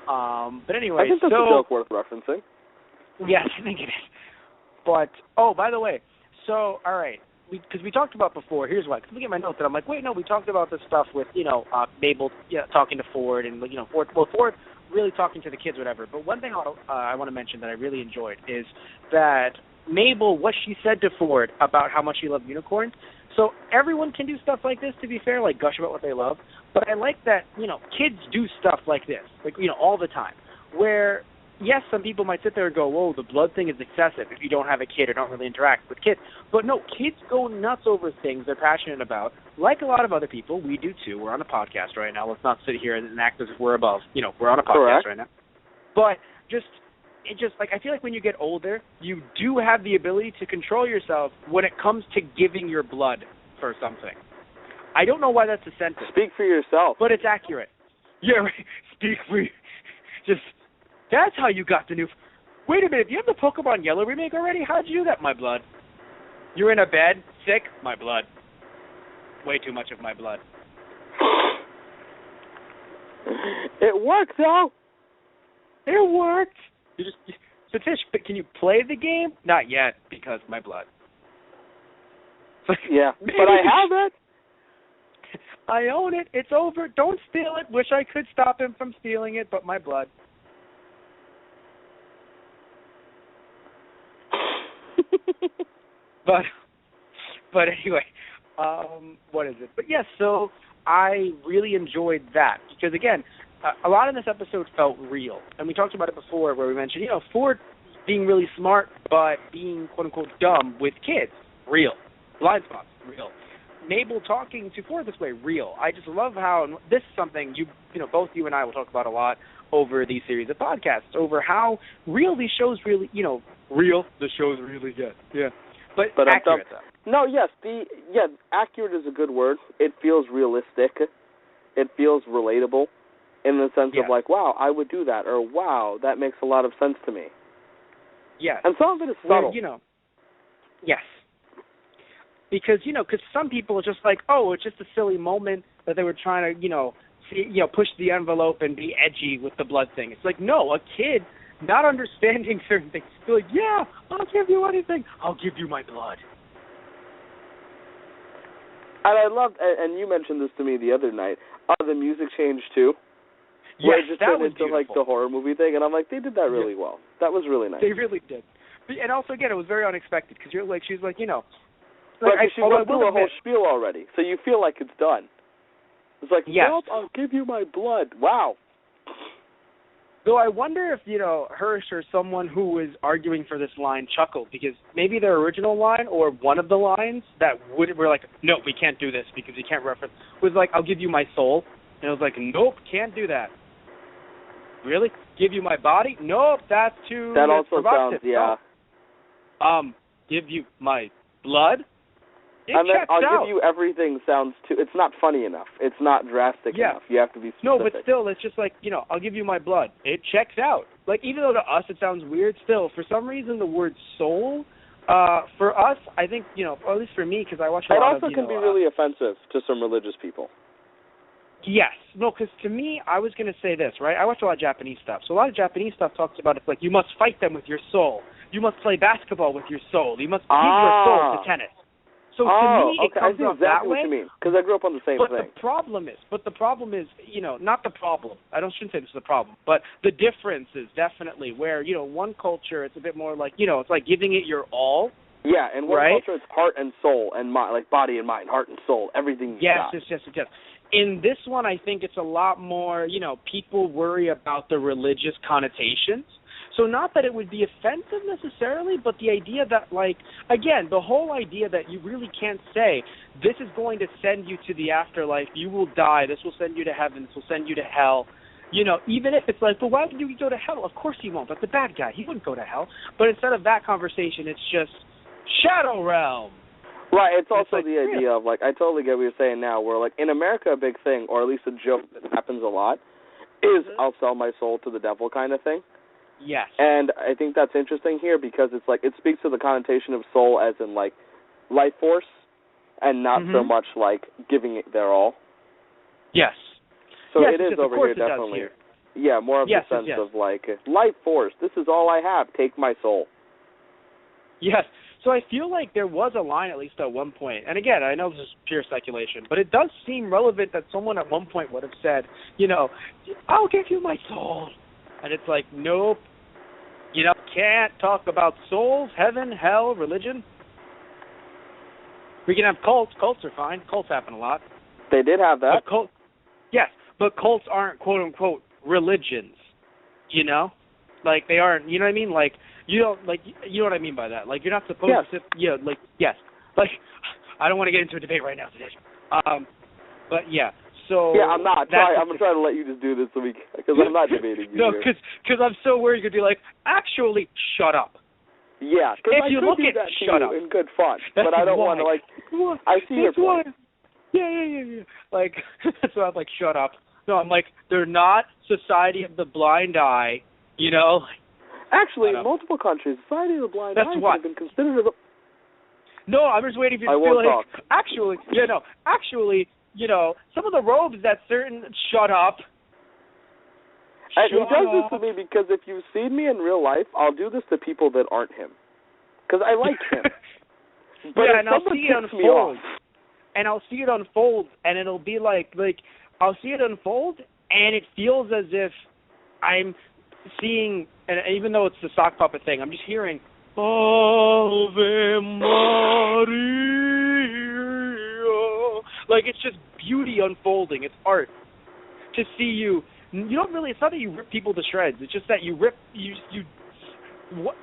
But anyway,
I think that's a joke worth referencing.
Yes, I think it is. But, oh, by the way, so, all right, because we talked about before. Here's why. Because look at my notes, and I'm like, wait, no, we talked about this stuff with Mabel talking to Ford, and Ford really talking to the kids, whatever. But one thing I want to mention that I really enjoyed is that Mabel, what she said to Ford about how much she loved unicorns. So everyone can do stuff like this, to be fair, like gush about what they love. But I like that, kids do stuff like this, all the time. Where, yes, some people might sit there and go, whoa, the blood thing is excessive if you don't have a kid or don't really interact with kids. But no, kids go nuts over things they're passionate about. Like a lot of other people, we do too. We're on a podcast right now. Let's not sit here and act as if we're above. We're on a podcast right now. But I feel like when you get older, you do have the ability to control yourself when it comes to giving your blood for something. I don't know why that's a sentence.
Speak for yourself.
But it's accurate. Yeah, right. Speak for you. That's how you got the new... Wait a minute, do you have the Pokemon Yellow remake already? How'd you do that, my blood? You're in a bed, sick? My blood. Way too much of my blood.
It worked, though.
It worked. Satish, but can you play the game? Not yet, because my blood.
Yeah, but I have it.
I own it. It's over. Don't steal it. Wish I could stop him from stealing it, but my blood. But anyway, what is it? But yes, so I really enjoyed that because again, a lot of this episode felt real, and we talked about it before, where we mentioned Ford being really smart but being quote unquote dumb with kids, real. Blind spots, real. Mabel talking to Ford this way, real. I just love how, and this is something both you and I will talk about a lot over these series of podcasts, over how real these shows really, real the shows really get. Yeah. But accurate, though.
No, yes, accurate is a good word. It feels realistic. It feels relatable in the sense of like, wow, I would do that, or wow, that makes a lot of sense to me.
Yes.
And some of it is subtle.
Yes. Because some people are just like, oh, it's just a silly moment that they were trying to, push the envelope and be edgy with the blood thing. It's like, no, a kid not understanding certain things, be like, yeah, I'll give you anything. I'll give you my blood.
And I loved, and you mentioned this to me the other night, the music changed too.
Yes,
it just
that
turned
was
into
beautiful.
like the horror movie thing, and I'm like, they did that really well. That was really nice.
They really did. And also, again, it was very unexpected because she's like,
she went through a whole spiel already, so you feel like it's done. It's like, nope, I'll give you my blood. Wow.
Though I wonder if, Hirsch or someone who was arguing for this line chuckled, because maybe their original line or one of the lines that were like, no, we can't do this because you can't reference, was like, I'll give you my soul. And I was like, nope, can't do that. Really? Give you my body? Nope, that's too...
That also sounds, yeah.
Give you my blood?
And then I'll give you everything sounds too... It's not funny enough. It's not drastic enough. You have to be specific.
No, but still, it's just like, I'll give you my blood. It checks out. Like, even though to us it sounds weird, still, for some reason, the word soul, for us, I think, or at least for me, because I watch a lot of...
It also can be really offensive to some religious people.
Yes. No, because to me, I was going to say this, right? I watch a lot of Japanese stuff. So a lot of Japanese stuff talks about it's like, you must fight them with your soul. You must play basketball with your soul. You must give your soul to tennis. So to me, it comes off that way.
I see exactly what you mean, because I grew up on the same thing.
But the problem is, not the problem. I shouldn't say this is the problem, but the difference is definitely where, one culture, it's a bit more like, it's like giving it your all.
Yeah, and one culture, it's heart and soul and mind, like body and mind, heart and soul, everything you got.
Yes. In this one, I think it's a lot more, people worry about the religious connotations. So not that it would be offensive necessarily, but the idea that, again, the whole idea that you really can't say, this is going to send you to the afterlife, you will die, this will send you to heaven, this will send you to hell. Even if it's like, well, why would you go to hell? Of course he won't. That's the bad guy. He wouldn't go to hell. But instead of that conversation, it's just Shadow Realm.
Right, it's also the idea of, I totally get what you're saying now, where, in America, a big thing, or at least a joke that happens a lot, is I'll sell my soul to the devil kind of thing.
Yes.
And I think that's interesting here because it's it speaks to the connotation of soul as in, life force and not so much, giving it their all.
Yes.
So it is over here, definitely. Here. Yeah, more of the sense of, life force. This is all I have. Take my soul.
Yes. So I feel like there was a line at least at one point. And again, I know this is pure speculation, but it does seem relevant that someone at one point would have said, I'll give you my soul. And it's like, nope. Can't talk about souls, heaven, hell, religion. We can have cults. Cults are fine. Cults happen a lot.
They did have that.
Yes, but cults aren't quote unquote religions. Like they aren't. You know what I mean? Like you don't like. You know what I mean by that? Like you're not supposed to. Yeah. Like yes. Like I don't want to get into a debate right now today. But yeah. So
yeah, I'm not. I'm trying to let you just do this because I'm not debating you.
No, because I'm so worried you're gonna be like, actually, shut up.
Yeah, because I could do that to you in good fun, but I don't want to I see your point.
Yeah. Like that's why I'm like, shut up. No, I'm like, they're not Society of the Blind Eye.
Actually, in multiple countries, Society of the Blind Eye has been considered.
No, I'm just waiting for you to feel like. Actually, some of the robes that certain. Shut up.
And he does this to me because if you've seen me in real life, I'll do this to people that aren't him. Because I like him. But
and I'll see it unfold. And I'll see it unfold, and it'll be like I'll see it unfold, and it feels as if I'm seeing, and even though it's the sock puppet thing, I'm just hearing, Ave Maria. Like, it's just beauty unfolding. It's art. To see you don't really, it's not that you rip people to shreds. It's just that you rip,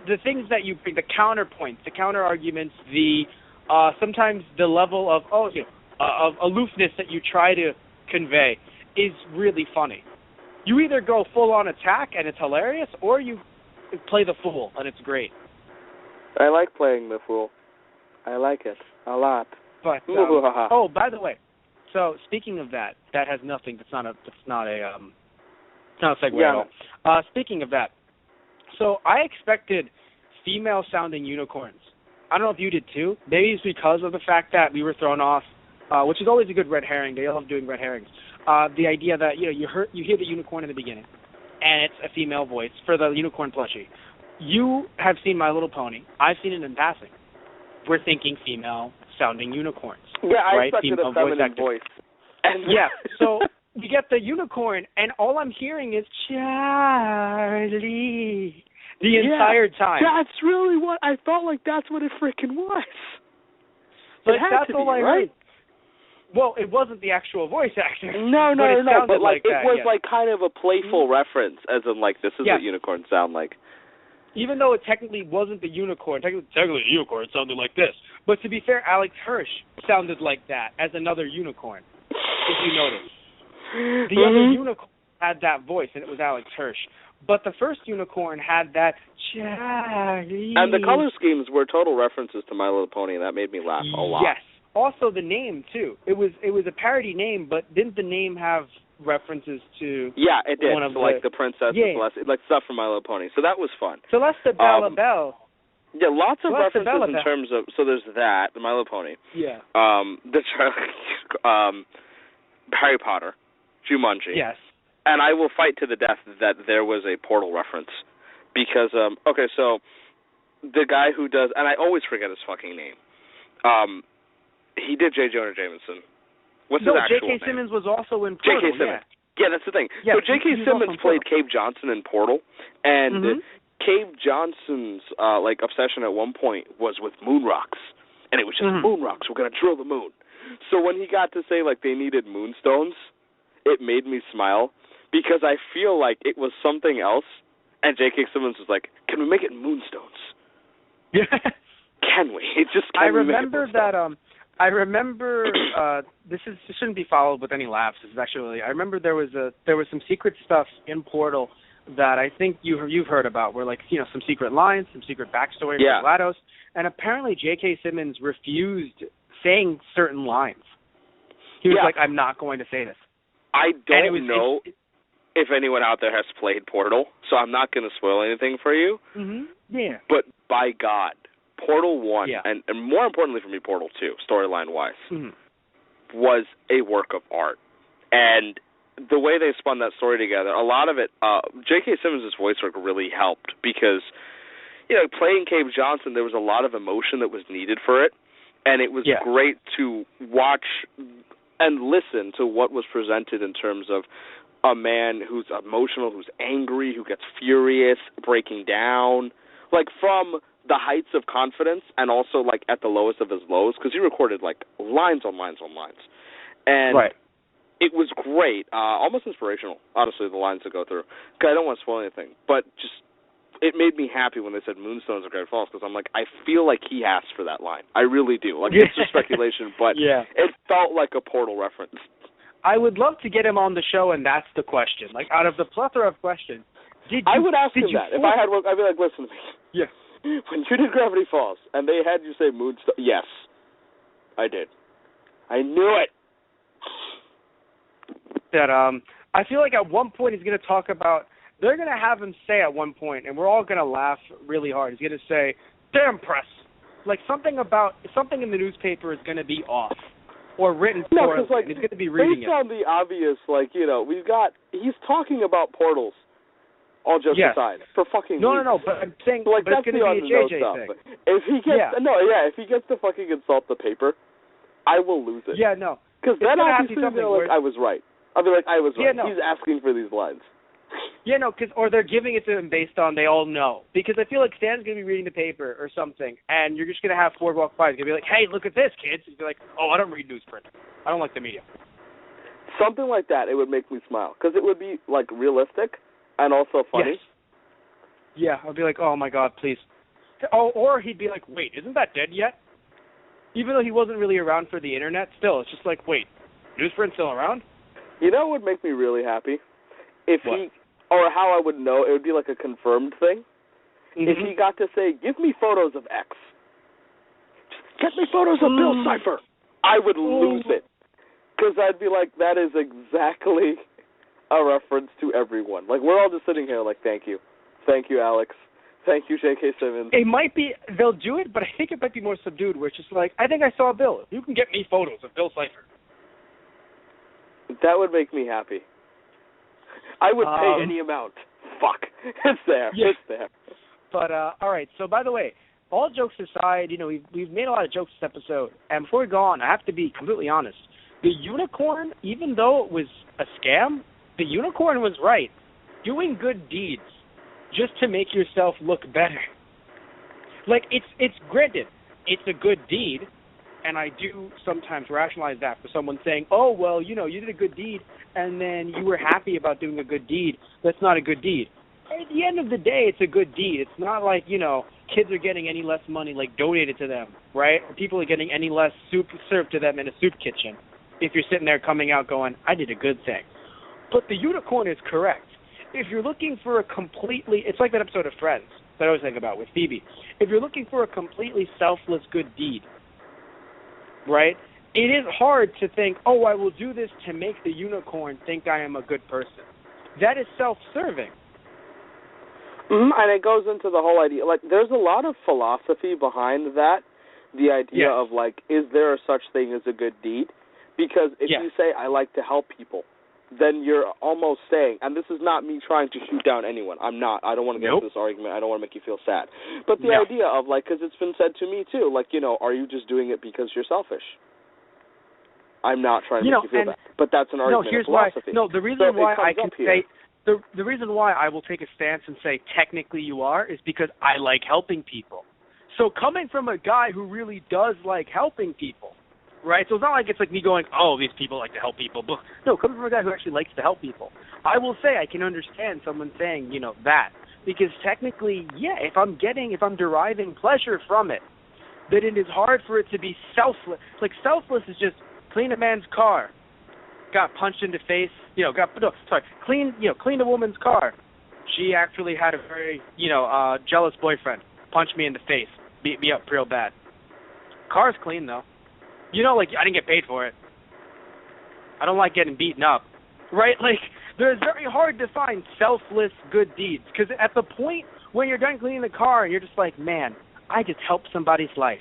the things that you bring, the counterpoints, the counter-arguments, sometimes the level of aloofness that you try to convey is really funny. You either go full-on attack and it's hilarious, or you play the fool and it's great.
I like playing the fool. I like it a lot.
But by the way, so speaking of that has nothing. It's not a segue at all. Speaking of that, so I expected female-sounding unicorns. I don't know if you did too. Maybe it's because of the fact that we were thrown off, which is always a good red herring. They love doing red herrings. The idea that you hear the unicorn in the beginning, and it's a female voice for the unicorn plushie. You have seen My Little Pony. I've seen it in passing. We're thinking female-sounding unicorns.
Yeah, I
right?
expected
female
a feminine voice.
Yeah, so you get the unicorn, and all I'm hearing is Charlie the entire time.
That's really what I felt like. That's what it freaking was.
Like, that's all I heard. Well, it wasn't the actual voice actor.
No, but
like
it was like kind of a playful reference, as in like this is what unicorns sound like.
Even though it technically wasn't the unicorn, technically the unicorn sounded like this. But to be fair, Alex Hirsch sounded like that as another unicorn. If you notice, the other unicorn had that voice, and it was Alex Hirsch. But the first unicorn had that Charlie.
And the color schemes were total references to My Little Pony, and that made me laugh a lot.
Yes. Also, the name too. It was a parody name, but didn't the name have references to?
Yeah, it did.
One of
like the princess, Celeste, like stuff from My Little Pony. So that was fun.
Celeste Bella Belle.
Yeah, lots of
Celeste
references in terms of. So there's that, the My Little Pony.
Yeah.
Harry Potter, Jumanji.
Yes.
And I will fight to the death that there was a Portal reference, because so the guy who does, and I always forget his fucking name. He did J. Jonah Jameson. What's his actual name?
J.K. Simmons was also in Portal.
J.K. Simmons. Yeah, that's the thing.
Yeah,
so J.K. Simmons played Cave Johnson in Portal, and Cave Johnson's obsession at one point was with moon rocks, and it was just moon rocks. We're gonna drill the moon. So when he got to say they needed moonstones, it made me smile because I feel like it was something else, and J.K. Simmons was like, "Can we make it moonstones?"
Yeah.
Can we?
I remember that. I remember this shouldn't be followed with any laughs. This is actually. I remember there was some secret stuff in Portal that I think you've heard about, where some secret lines, some secret backstory for GLaDOS, and apparently J.K. Simmons refused saying certain lines. He was like, "I'm not going to say this."
I don't know if anyone out there has played Portal, so I'm not going to spoil anything for you.
Yeah.
But by God, Portal 1, and more importantly for me, Portal 2, storyline-wise, was a work of art. And the way they spun that story together, a lot of it, J.K. Simmons' voice work really helped because playing Cave Johnson, there was a lot of emotion that was needed for it, and it was great to watch and listen to what was presented in terms of a man who's emotional, who's angry, who gets furious, breaking down, like from the heights of confidence and also like at the lowest of his lows, because he recorded like lines on lines on lines. And it was great, almost inspirational, honestly, the lines that go through. Because I don't want to spoil anything, but just it made me happy when they said moonstones are Great Falls, because I'm like, I feel like he asked for that line. I really do. Like, it's just speculation, but it felt like a Portal reference.
I would love to get him on the show, and that's the question. Like, out of the plethora of questions,
I would ask him that. If I had one, I'd be like, listen to me.
Yeah.
When you did Gravity Falls, and they had you say moonstone, yes, I did. I knew it.
That I feel like at one point he's going to talk about, they're going to have him say at one point, and we're all going to laugh really hard. He's going to say, damn press. Like something in the newspaper is going to be off or written for him, and he's going to be reading
based on the obvious, he's talking about portals, all jokes aside, for fucking
No, but I'm saying,
like,
but
that's
it's going to be a JJ
stuff.
thing.
If he gets, if he gets to fucking insult the paper, I will lose it.
Yeah, no.
Because then I'll be like, I was right. I'll be like, I was right.
Yeah, no.
He's asking for these lines.
Yeah, no, or they're giving it to him based on they all know. Because I feel like Stan's going to be reading the paper or something, and you're just going to have Boardwalk 5. He's going to be like, hey, look at this, kids. He's going to be like, oh, I don't read newsprint. I don't like the media.
Something like that, it would make me smile. Because it would be, like, realistic and also funny.
Yes. Yeah, I'd be like, oh, my God, please. Oh, or he'd be like, wait, isn't that dead yet? Even though he wasn't really around for the internet, still, it's just like, wait, newsprint's still around?
You know what would make me really happy? If
what?
he, or how I would know, it would be like a confirmed thing. Mm-hmm. If he got to say, give me photos of X. Just get me photos of Bill Cipher. I would lose it. Because I'd be like, that is exactly a reference to everyone. Like, we're all just sitting here like, thank you. Thank you, Alex. Thank you, J.K. Simmons.
It might be, they'll do it, but I think it might be more subdued, where it's just like, I think I saw Bill. You can get me photos of Bill Cipher.
That would make me happy. I would pay any amount. Fuck. It's there. Yeah. It's there.
But, all right, so by the way, all jokes aside, we've made a lot of jokes this episode, and before we go on, I have to be completely honest. The unicorn, even though it was a scam, the unicorn was right. Doing good deeds just to make yourself look better. Like, it's granted, it's a good deed, and I do sometimes rationalize that for someone saying, oh, well, you did a good deed, and then you were happy about doing a good deed. That's not a good deed. At the end of the day, it's a good deed. It's not like, kids are getting any less money, like, donated to them, right? Or people are getting any less soup served to them in a soup kitchen if you're sitting there coming out going, I did a good thing. But the unicorn is correct. If you're looking for a completely, it's like that episode of Friends that I always think about with Phoebe. If you're looking for a completely selfless good deed, right, it is hard to think, oh, I will do this to make the unicorn think I am a good person. That is self-serving.
Mm-hmm. And it goes into the whole idea, like, there's a lot of philosophy behind that, the idea of, like, is there a such thing as a good deed? Because if you say, I like to help people, then you're almost saying, and this is not me trying to shoot down anyone. I'm not. I don't want to get into this argument. I don't want to make you feel sad. But the idea of, like, because it's been said to me, too, like, are you just doing it because you're selfish? I'm not trying to make you feel bad. But that's an argument of philosophy.
The reason why I can say, the reason why I will take a stance and say technically you are is because I like helping people. So coming from a guy who really does like helping people, right? So it's not like it's like me going, oh, these people like to help people. But no, coming from a guy who actually likes to help people, I will say I can understand someone saying, that. Because technically, if I'm deriving pleasure from it, then it is hard for it to be selfless. Like, selfless is just clean a man's car, got punched in the face, clean a woman's car. She actually had a very, jealous boyfriend, punched me in the face, beat me up real bad. Car's clean, though. I didn't get paid for it. I don't like getting beaten up, right? Like, it's very hard to find selfless good deeds, because at the point when you're done cleaning the car and you're just like, man, I just helped somebody's life.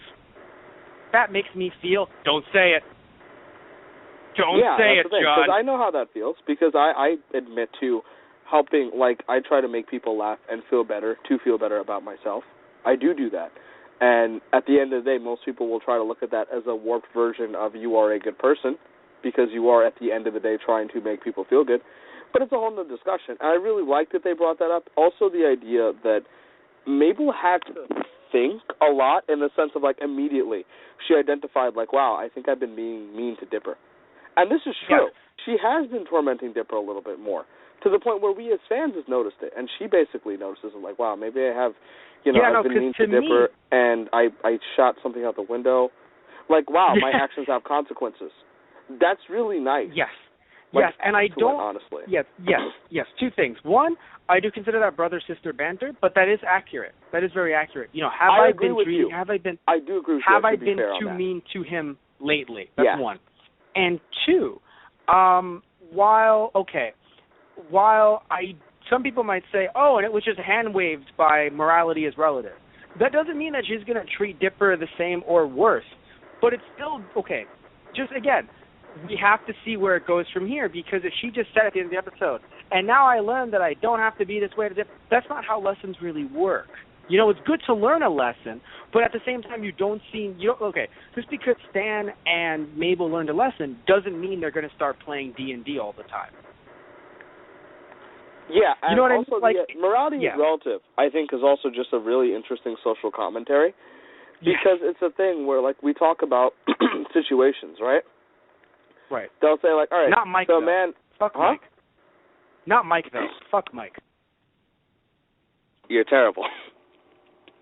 That makes me feel, don't say it. Don't say it, John.
Because I know how that feels, because I admit to helping, like, I try to make people laugh and feel better about myself. I do that. And at the end of the day, most people will try to look at that as a warped version of you are a good person, because you are, at the end of the day, trying to make people feel good. But it's a whole other discussion. And I really like that they brought that up. Also, the idea that Mabel had to think a lot, in the sense of, like, immediately she identified, like, wow, I think I've been being mean to Dipper. And this is true. Yeah. She has been tormenting Dipper a little bit more, to the point where we as fans have noticed it. And she basically notices it, like, wow, maybe I have, I've been mean to Dipper, and I shot something out the window. Like, wow, my actions have consequences. That's really nice.
Yes.
Like,
yes, and I don't.
Honestly.
Yes. Two things. One, I do consider that brother-sister banter, but that is accurate. That is very accurate. I do agree with you. Have I been too mean to him lately? That's one. And two, while some people might say, oh, and it was just hand-waved by morality is relative, that doesn't mean that she's going to treat Dipper the same or worse. But it's still, okay, just again, we have to see where it goes from here, because if she just said at the end of the episode, and now I learned that I don't have to be this way to Dipper, that's not how lessons really work. It's good to learn a lesson, but at the same time just because Stan and Mabel learned a lesson doesn't mean they're going to start playing D&D all the time.
Yeah, and
you know what
also
I mean?
morality is relative, I think, is also just a really interesting social commentary, because it's a thing where, like, we talk about situations, right?
Right.
They'll say, like, all right,
not Mike,
so
though.
man...
Fuck Mike. Not Mike, though. Fuck Mike.
You're terrible.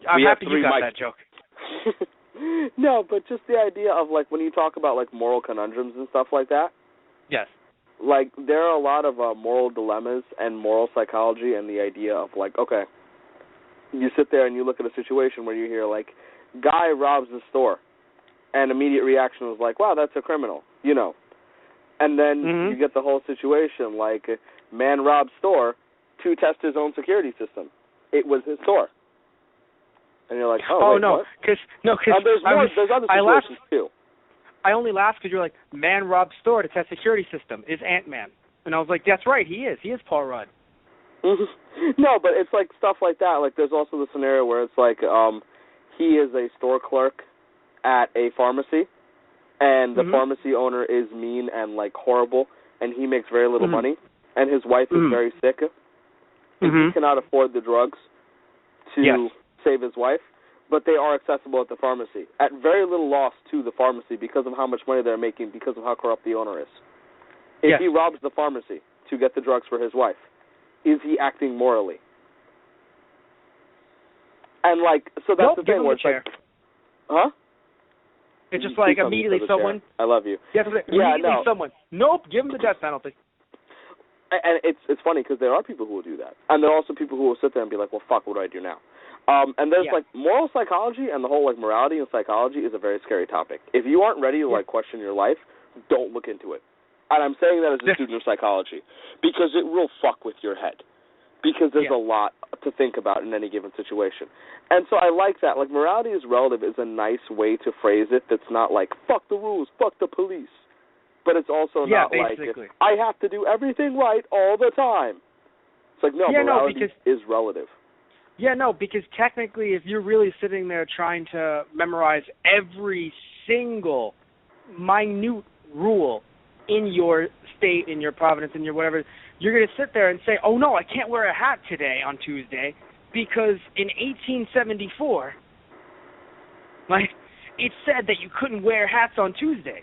I'm happy you got that joke.
No, but just the idea of, like, when you talk about, like, moral conundrums and stuff like that.
Yes.
Like, there are a lot of moral dilemmas and moral psychology, and the idea of, like, okay, you sit there and you look at a situation where you hear, like, guy robs the store, and immediate reaction was like, wow, that's a criminal, And then you get the whole situation, like, man robs store to test his own security system. It was his store. And you're like, oh, wait,
no, because
there's other situations too.
I only laughed because you're like, man robbed store to test security system is Ant-Man, and I was like, that's right, he is Paul Rudd.
No, but it's like stuff like that. Like, there's also the scenario where it's like, he is a store clerk at a pharmacy, and the pharmacy owner is mean and, like, horrible, and he makes very little money, and his wife is very sick, and he cannot afford the drugs to save his wife, but they are accessible at the pharmacy at very little loss to the pharmacy because of how much money they're making, because of how corrupt the owner is. If he robs the pharmacy to get the drugs for his wife, is he acting morally? And, like, so that's the thing where it's like, huh?
It's just like immediately someone.
I love you.
Someone. Nope, give him the death penalty.
And it's funny because there are people who will do that, and there are also people who will sit there and be like, well, fuck, what do I do now? And there's like moral psychology, and the whole like morality and psychology is a very scary topic. If you aren't ready to like question your life, don't look into it. And I'm saying that as a student of psychology because it will fuck with your head. Because there's a lot to think about in any given situation. And so I like that. Like, morality is relative is a nice way to phrase it that's not like, fuck the rules, fuck the police. But it's also not like, I have to do everything right all the time. It's like, no, morality is relative.
Yeah, no, because technically if you're really sitting there trying to memorize every single minute rule in your state, in your province, in your whatever, you're going to sit there and say, oh, no, I can't wear a hat today on Tuesday because in 1874, like, it said that you couldn't wear hats on Tuesdays.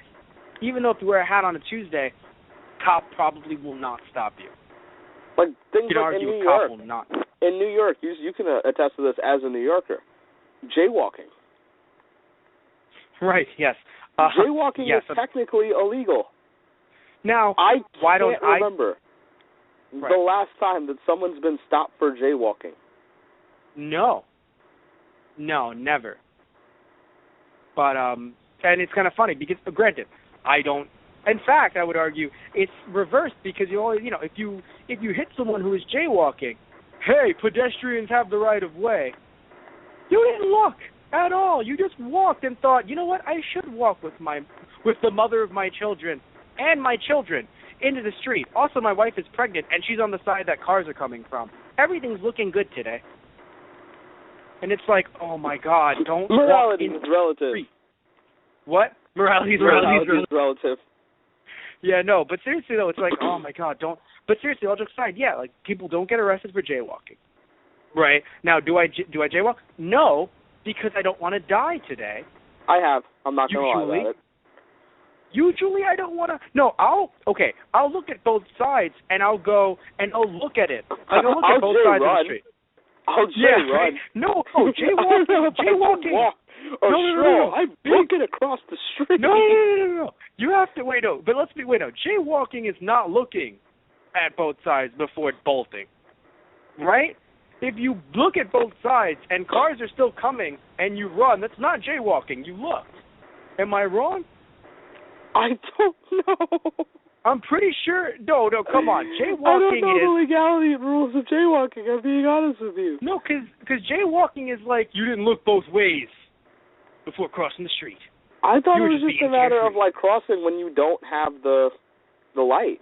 Even though if you wear a hat on a Tuesday, cop probably will not stop you.
Like, things like in New York.
Cop will not.
In New York, you can attest to this as a New Yorker. Jaywalking.
Right, yes.
Jaywalking is technically illegal.
Now,
I can't remember the last time that someone's been stopped for jaywalking.
No, never. But and it's kind of funny because, granted, I don't. In fact, I would argue it's reversed because you always, if you hit someone who is jaywalking, hey, pedestrians have the right of way. You didn't look at all. You just walked and thought, you know what? I should walk with the mother of my children and my children into the street. Also, my wife is pregnant, and she's on the side that cars are coming from. Everything's looking good today. And it's like, oh my God, don't
morality
walk in
is relative.
the street. What? Morality is
relative.
Yeah, no, but seriously though, it's like, oh my God, don't. But seriously, all jokes aside, yeah, like people don't get arrested for jaywalking, right? Now, do I jaywalk? No, because I don't want to die today.
I have. I'm not gonna lie about it.
Usually, I don't want to. No, I'll look at both sides and I'll go and I'll look at it. Like, I'll look at both sides of the street.
I'll jaywalk.
Right? No, jaywalking. No.
I'm walking across the street.
No. You have to wait. No, but jaywalking is not looking at both sides before bolting, right? If you look at both sides and cars are still coming and you run, that's not jaywalking. You look. Am I wrong?
I don't know.
I'm pretty sure. No, come on. Jaywalking
I don't know the legality and rules of jaywalking. I'm being honest with you.
No, because jaywalking is like you didn't look both ways before crossing the street.
I thought it was just a matter of like crossing when you don't have the light.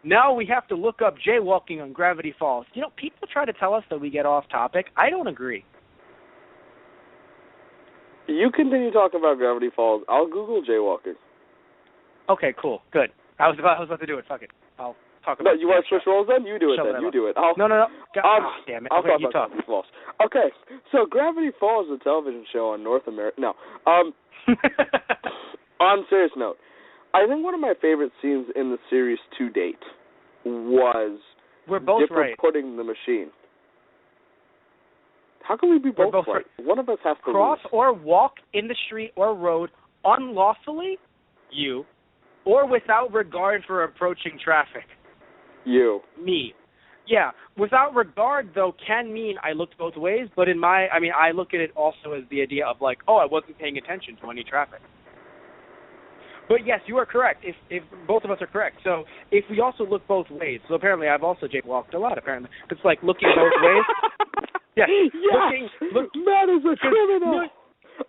Now we have to look up jaywalking on Gravity Falls. You know, people try to tell us that we get off topic. I don't agree.
You continue talking about Gravity Falls. I'll Google jaywalking.
Okay, cool, good. I was about to do it. Fuck it. I'll talk about it.
No, you want to switch roles then? You do it then. You do it.
No. Damn it.
I'll
okay,
talk
you
about
talk.
Gravity Falls. Okay, so Gravity Falls is a television show on North America. No. On serious note, I think one of my favorite scenes in the series to date was
We're both
Dipper
right.
putting the machine. How can we be both right? One of us has to
cross
lose.
or walk in the street or road unlawfully, you, or without regard for approaching traffic.
You.
Me. Yeah, without regard, though, can mean I looked both ways, but I look at it also as the idea of like, oh, I wasn't paying attention to any traffic. But yes, you are correct. If both of us are correct. So if we also look both ways, so apparently I've also jaywalked a lot, apparently. It's like looking both ways. Yeah.
Matt is a criminal.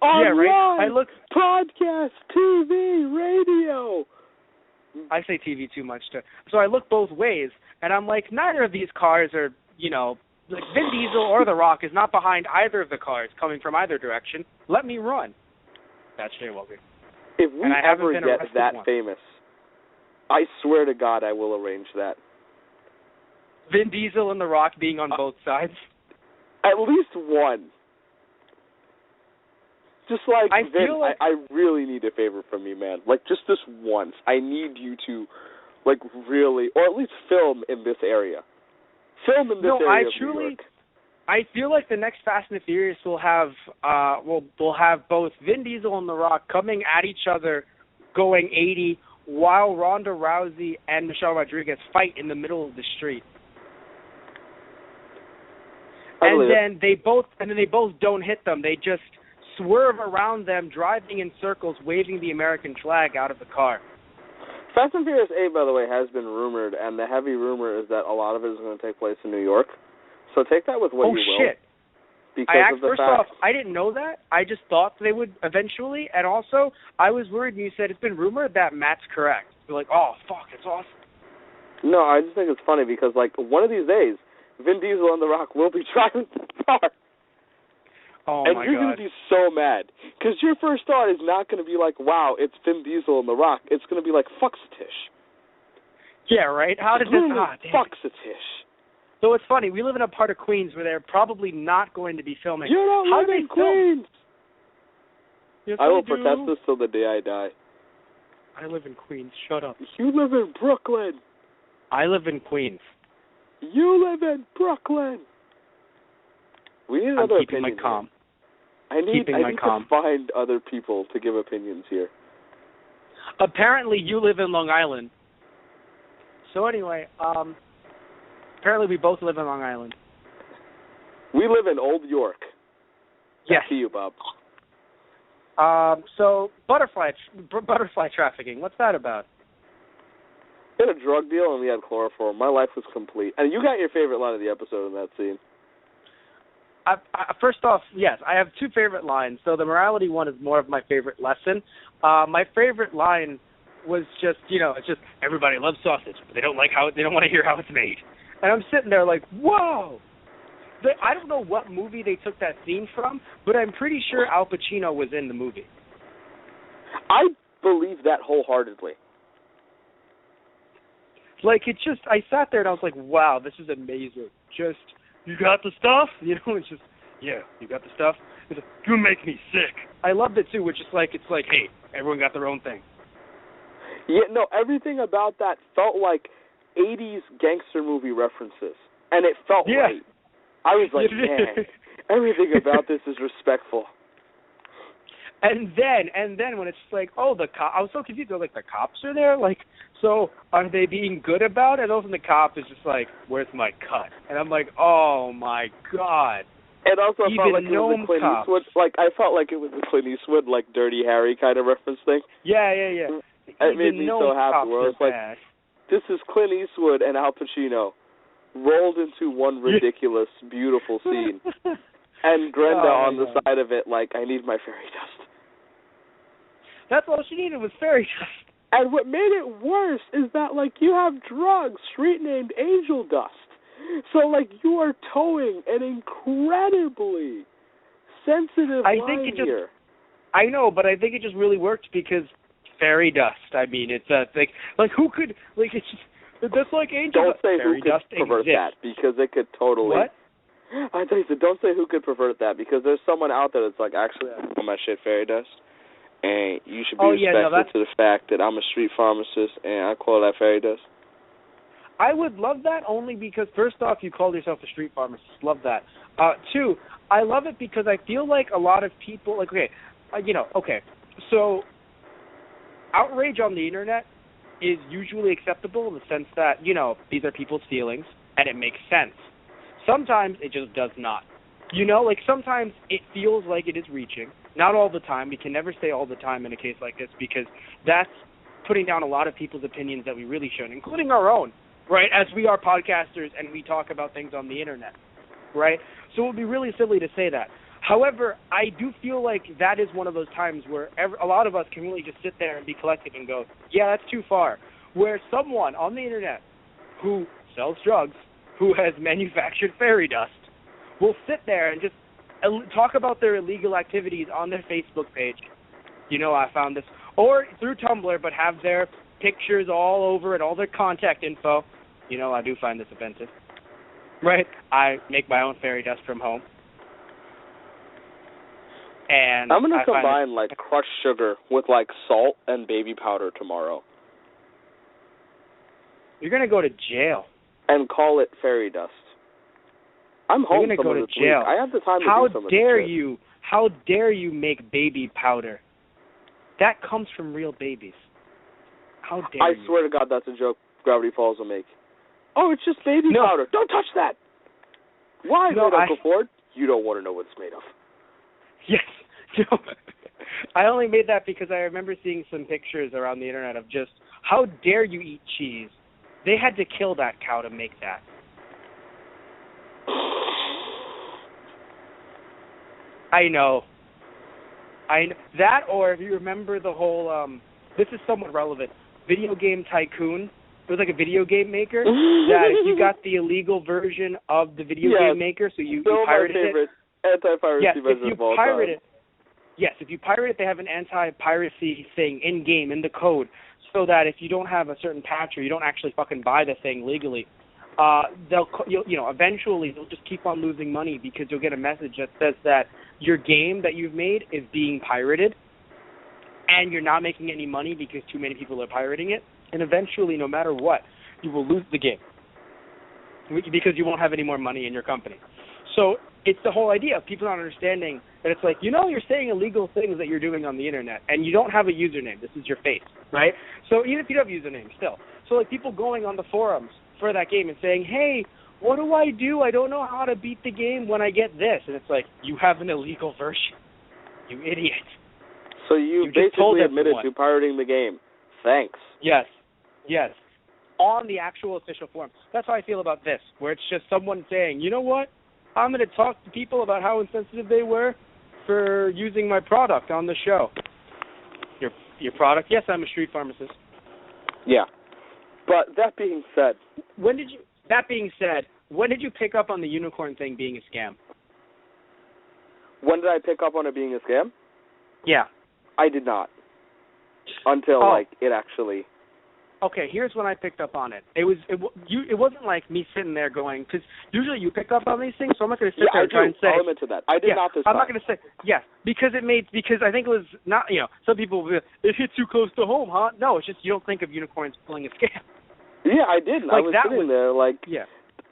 Online,
right. I look
podcast, TV, radio.
I say TV too much too. So I look both ways, and I'm like, neither of these cars are, like Vin Diesel or The Rock is not behind either of the cars coming from either direction. Let me run. That's jaywalking.
If we ever get that famous, I swear to God I will arrange that.
Vin Diesel and The Rock being on both sides?
At least one. Just like, Vin, I really need a favor from you, man. Like, just this once. I need you to, like, really, or at least film in this area. Film in this area of New York.
I feel like the next Fast and the Furious will have we'll have both Vin Diesel and The Rock coming at each other, going 80, while Ronda Rousey and Michelle Rodriguez fight in the middle of the street. And then they both don't hit them. They just swerve around them, driving in circles, waving the American flag out of the car.
Fast and Furious 8, by the way, has been rumored, and the heavy rumor is that a lot of it is going to take place in New York. So take that with what you will. Oh, shit. First off,
I didn't know that. I just thought they would eventually. And also, I was worried when you said it's been rumored that Matt's correct. You're like, oh, fuck, it's awesome.
No, I just think it's funny because, like, one of these days, Vin Diesel and The Rock will be driving the car.
Oh,
and
my
you're going to be so mad. Because your first thought is not going to be like, wow, it's Vin Diesel and The Rock. It's going to be like, fuck Satish.
Yeah, right? How did this...
fuck Satish.
So it's funny, we live in a part of Queens where they're probably not going to be filming.
You don't live in Queens!
Yes,
I will protest this till the day I die.
I live in Queens. Shut up.
You live in Brooklyn.
I live in Queens.
You live in Brooklyn. We need another opinion.
I'm keeping my calm.
I need to find other people to give opinions here.
Apparently you live in Long Island. So anyway, apparently we both live in Long Island.
We live in Old York.
Yes.
Back to you, Bob.
So butterfly trafficking, what's that about?
We had a drug deal and we had chloroform. My life was complete. And you got your favorite line of the episode in that scene.
First off, yes, I have two favorite lines. So the morality one is more of my favorite lesson. My favorite line was just, it's just everybody loves sausage, but they don't want to hear how it's made. And I'm sitting there like, whoa, I don't know what movie they took that scene from, but I'm pretty sure Al Pacino was in the movie.
I believe that wholeheartedly.
Like, it just, I sat there and I was like, wow, this is amazing. Just, you got the stuff? You know, it's just, yeah, you got the stuff? It's like, you make me sick. I loved it, too, which is like, it's like, hey, everyone got their own thing.
Yeah, no, everything about that felt like 80s gangster movie references, and it felt right. I was like, man, everything about this is respectful.
And then when it's like, oh, I was so confused. I was like, the cops are there? Like, so are they being good about it? And then the cop is just like, where's my cut? And I'm like, oh, my God.
It also
Even
felt like it was a Clint Eastwood, like, I felt like it was a Clint Eastwood, like, Dirty Harry kind of reference thing.
Yeah.
It made me so happy. Where I was like, this is Clint Eastwood and Al Pacino rolled into one ridiculous, beautiful scene. And Grenda on the side of it, like, I need my fairy dust.
That's all she needed was fairy dust.
And what made it worse is that, like, you have drugs, street-named angel dust. So, like, you are towing an incredibly sensitive line here.
I know, but I think it just really worked because fairy dust. I mean, it's a thing. Like, who could, like, it's just, that's like angel dust.
Don't say
fairy
who
dust
could pervert that, because it could totally...
What?
I thought you said, don't say who could pervert that, because there's someone out there that's like, actually, I call my shit fairy dust, and you should be respectful to the fact that I'm a street pharmacist, and I call that fairy dust.
I would love that only because, first off, you called yourself a street pharmacist. Love that. Two, I love it because I feel like a lot of people, like, so outrage on the internet is usually acceptable in the sense that, these are people's feelings, and it makes sense. Sometimes it just does not. Like sometimes it feels like it is reaching. Not all the time. We can never say all the time in a case like this because that's putting down a lot of people's opinions that we really shouldn't, including our own, right? As we are podcasters and we talk about things on the internet, right? So it would be really silly to say that. However, I do feel like that is one of those times where a lot of us can really just sit there and be collective and go, yeah, that's too far. Where someone on the internet who sells drugs, who has manufactured fairy dust, will sit there and just talk about their illegal activities on their Facebook page. I found this. Or through Tumblr, but have their pictures all over it, all their contact info. I do find this offensive. Right? I make my own fairy dust from home. And
I'm going to combine, like, crushed sugar with, like, salt and baby powder tomorrow.
You're going to go to jail.
And call it fairy dust. I'm home
You're going to go to
jail.
Week.
I have the time to
How
do some of
dare
this shit.
you? How dare you make baby powder? That comes from real babies. How dare you?
I swear to God, that's a joke Gravity Falls will make. Oh, it's just baby powder. Don't touch that. Why, Uncle Ford? You don't want to know what it's made of.
Yes. I only made that because I remember seeing some pictures around the internet of just, how dare you eat cheese? They had to kill that cow to make that. I know. That, or if you remember the whole, this is somewhat relevant, Video Game Tycoon. It was like a video game maker that you got the illegal version of the video game maker, so you pirated it.
Anti-piracy measure of all time.
If you pirate it, they have an anti-piracy thing in-game, in the code, so that if you don't have a certain patch or you don't actually fucking buy the thing legally, eventually they'll just keep on losing money because you'll get a message that says that your game that you've made is being pirated and you're not making any money because too many people are pirating it. And eventually, no matter what, you will lose the game because you won't have any more money in your company. So it's the whole idea of people not understanding that it's like, you're saying illegal things that you're doing on the internet, and you don't have a username. This is your face, right? So even if you don't have a username, still. So like people going on the forums for that game and saying, hey, what do? I don't know how to beat the game when I get this. And it's like, you have an illegal version, you idiot.
So you basically admitted to pirating the game. Thanks.
Yes. On the actual official forum. That's how I feel about this, where it's just someone saying, you know what? I'm going to talk to people about how insensitive they were for using my product on the show. Your product? Yes, I'm a street pharmacist.
Yeah. But that being said...
when did you pick up on the unicorn thing being a scam?
When did I pick up on it being a scam?
Yeah.
I did not. Until, it actually...
Okay, here's when I picked up on it. It wasn't like me sitting there going, because usually you pick up on these things, so I'm not going to sit there and try and say...
I'll admit to that. I did not this time.
I'm not going to say... Yes, because I think it was not, some people will be, it hit too close to home, huh? No, it's just you don't think of unicorns pulling a scam.
Yeah, I didn't. I was sitting there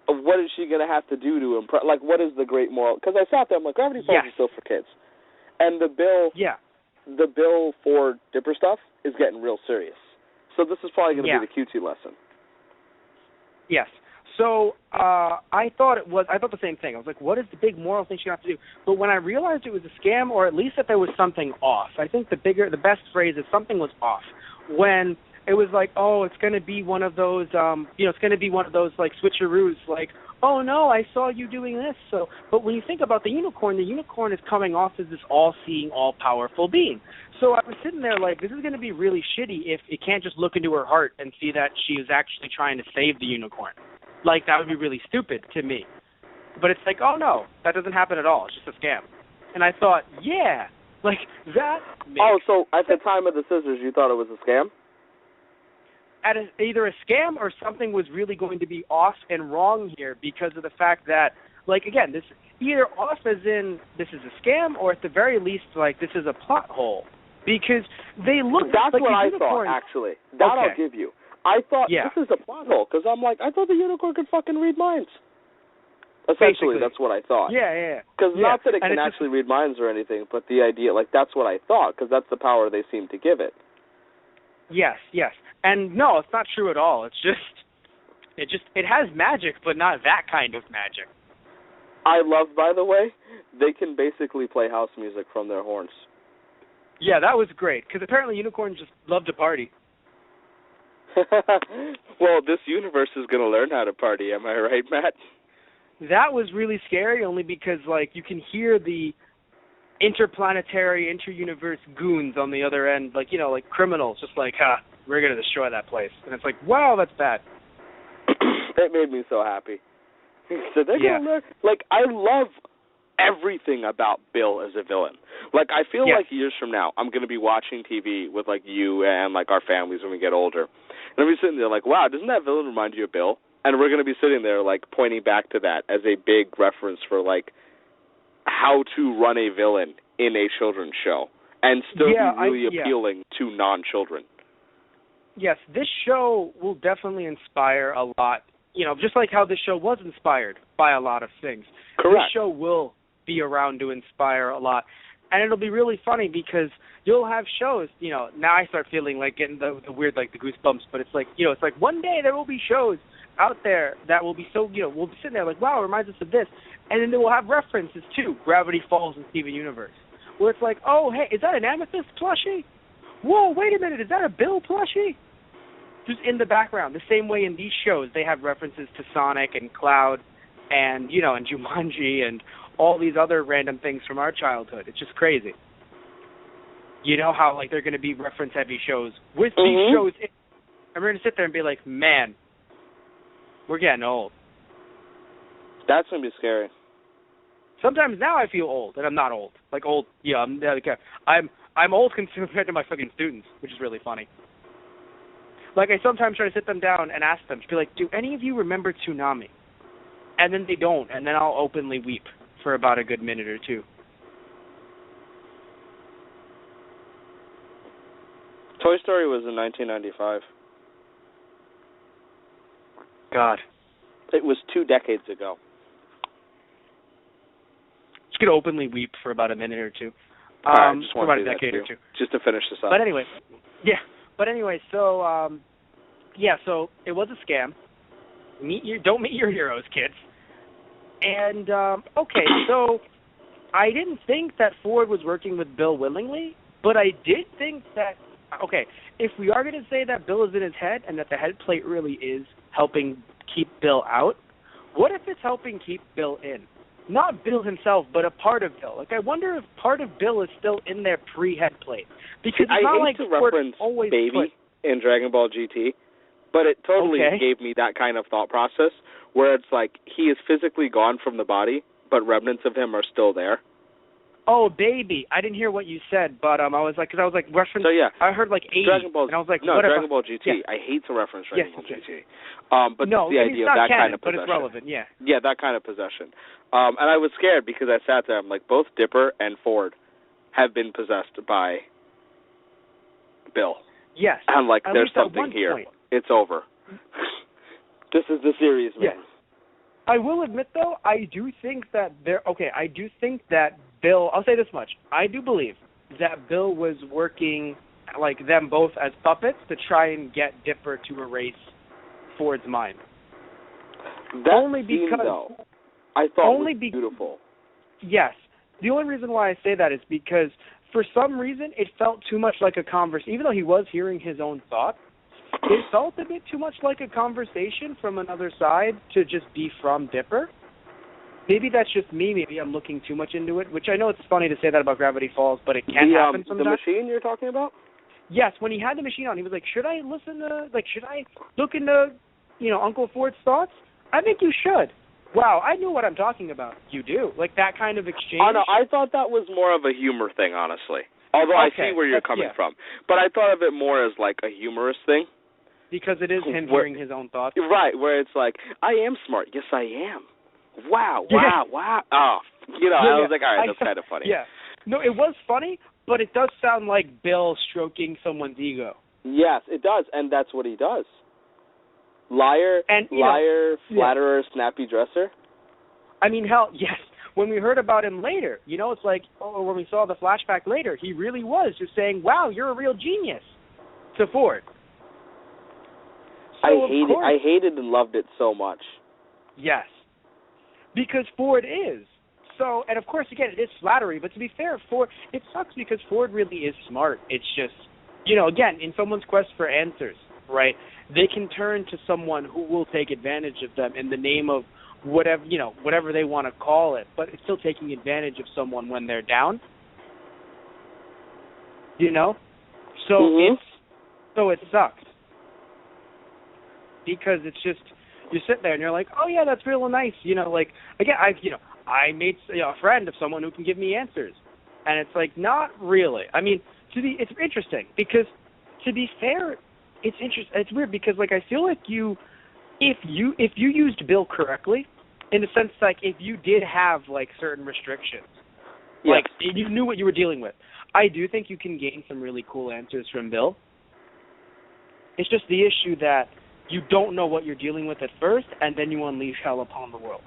what is she going to have to do to impress? Like, what is the great moral? Because I sat there, I'm like, Gravity Falls is still for kids. And the bill for Dipper stuff is getting real serious. So this is probably going to be the QT lesson.
Yes. So I thought the same thing. I was like, what is the big moral thing she has to do? But when I realized it was a scam, or at least that there was something off, I think the best phrase is something was off. When it was like, oh, it's going to be one of those, it's going to be one of those like switcheroos, like, oh no, I saw you doing this. So, but when you think about the unicorn is coming off as this all-seeing, all-powerful being. So I was sitting there like, this is going to be really shitty if it can't just look into her heart and see that she is actually trying to save the unicorn. Like, that would be really stupid to me. But it's like, oh no, that doesn't happen at all. It's just a scam. And I thought, yeah, like that makes
so at the time of the scissors, you thought it was a scam?
Either a scam or something was really going to be off and wrong here because of the fact that, like, again, this either off as in this is a scam or at the very least, like, this is a plot hole. Because they look
That's
like
what I
unicorn.
thought, actually. I'll give you. I thought this is a plot hole because I'm like, I thought the unicorn could fucking read minds. Essentially, that's what I thought.
Yeah.
Because not that it can actually read minds or anything, but the idea, like, that's what I thought because that's the power they seem to give it.
Yes. And no, it's not true at all. It has magic, but not that kind of magic.
I love, by the way, they can basically play house music from their horns.
Yeah, that was great, because apparently unicorns just love to party.
Well, this universe is going to learn how to party, am I right, Matt?
That was really scary, only because, like, you can hear the interplanetary, inter-universe goons on the other end, like, like criminals, just like, we're going to destroy that place. And it's like, wow, that's bad.
It made me so happy. So they're going to learn. Like, I love everything about Bill as a villain. Like, I feel like years from now, I'm going to be watching TV with, like, you and, like, our families when we get older. And I'll be sitting there like, wow, doesn't that villain remind you of Bill? And we're going to be sitting there, like, pointing back to that as a big reference for, like, how to run a villain in a children's show and still be really appealing to non-children.
Yes, this show will definitely inspire a lot, just like how this show was inspired by a lot of things.
Correct.
This show will be around to inspire a lot. And it'll be really funny because you'll have shows, now I start feeling like getting the weird, like the goosebumps, but it's like, it's like one day there will be shows out there that will be so, we'll be sitting there like, wow, it reminds us of this. And then they will have references to Gravity Falls and Steven Universe, where it's like, oh, hey, is that an Amethyst plushie? Whoa, wait a minute, is that a Bill plushie? Just in the background. The same way in these shows, they have references to Sonic and Cloud and, and Jumanji and all these other random things from our childhood. It's just crazy. You know how, like, they're going to be reference-heavy shows with these shows. And we're going to sit there and be like, man, we're getting old.
That's going to be scary.
Sometimes now I feel old, and I'm not old. Like, old, I'm old compared to my fucking students, which is really funny. Like, I sometimes try to sit them down and ask them, to be like, do any of you remember Toonami? And then they don't, and then I'll openly weep for about a good minute or two.
Toy Story was in 1995.
God.
It was 2 decades ago.
Just gonna openly weep for about a minute or two.
All right, just
for about a decade or two.
Just to finish this up.
But anyway, so it was a scam. Don't meet your heroes, kids. And okay, so I didn't think that Ford was working with Bill willingly, but I did think that if we are going to say that Bill is in his head and that the head plate really is helping keep Bill out, what if it's helping keep Bill in? Not Bill himself, but a part of Bill. Like, I wonder if part of Bill is still in there pre-head plate. Because it's not like
Ford always Baby in Dragon Ball GT, But it totally
Okay.
gave me that kind of thought process where it's like he is physically gone from the body, but remnants of him are still there.
Oh, baby. I didn't hear what you said, but I was like, reference.
So, yeah.
I heard like 80,
Dragon Ball,
and I was like,
no,
what
Dragon
if
Ball GT.
Yeah.
I hate to reference Dragon Ball
okay.
GT. But
no,
the idea of that
canon,
kind of possession.
but it's relevant, yeah.
Yeah, that kind of possession. And I was scared because I sat there. I'm like, both Dipper and Ford have been possessed by Bill.
Yes.
I'm like,
At
there's
least at
something
one
here.
point.
It's over. This is the series, man.
Yes. I will admit, though, I do think that Bill, I'll say this much. I do believe that Bill was working, like, them both as puppets to try and get Dipper to erase Ford's mind.
That
only
scene,
because,
though, I thought
only
was beautiful.
Yes. The only reason why I say that is because, for some reason, it felt too much like a conversation. Even though he was hearing his own thoughts, it felt a bit too much like a conversation from another side to just be from Dipper. Maybe that's just me. Maybe I'm looking too much into it, which I know it's funny to say that about Gravity Falls, but it can happen sometimes.
The machine you're talking about?
Yes, when he had the machine on, he was like, should I look into, Uncle Ford's thoughts? I think you should. Wow, I knew what I'm talking about. You do. Like that kind of exchange?
Oh, no, I thought that was more of a humor thing, honestly. Although I see where you're coming from. But I thought of it more as like a humorous thing.
Because it is him hearing his own thoughts.
Right, where it's like, I am smart. Yes, I am. Wow. Oh, I was like, all right, that's kind of funny.
Yeah. No, it was funny, but it does sound like Bill stroking someone's ego.
Yes, it does, and that's what he does. Liar, flatterer, snappy dresser.
I mean, hell, yes. When we heard about him later, it's like, when we saw the flashback later, he really was just saying, wow, you're a real genius to Ford. So,
I hated and loved it so much.
Yes. Because Ford is. So, and of course, again, it is flattery, but to be fair, it sucks because Ford really is smart. It's just, again, in someone's quest for answers, right, they can turn to someone who will take advantage of them in the name of whatever they want to call it, but it's still taking advantage of someone when they're down. So it sucks. Because it's just, you sit there and you're like, oh yeah, that's real nice. Again, I made a friend of someone who can give me answers. And it's like, not really. I mean, it's interesting because, to be fair, it's interesting. It's weird because, like, I feel like if you used Bill correctly, in the sense, like, if you did have, like, certain restrictions, like, you knew what you were dealing with, I do think you can gain some really cool answers from Bill. It's just the issue that you don't know what you're dealing with at first, and then you unleash hell upon the world.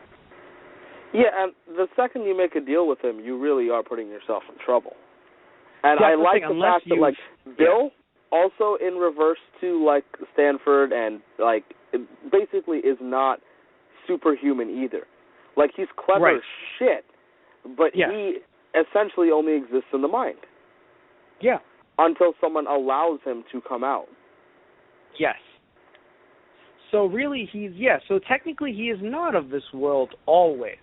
Yeah,
and the second you make a deal with him, you really are putting yourself in trouble. And
I
like the fact that, like, Bill, also in reverse to, like, Stanford, and, like, basically is not superhuman either. Like, he's clever as shit, but he essentially only exists in the mind.
Yeah.
Until someone allows him to come out.
Yes. So really, so technically he is not of this world always.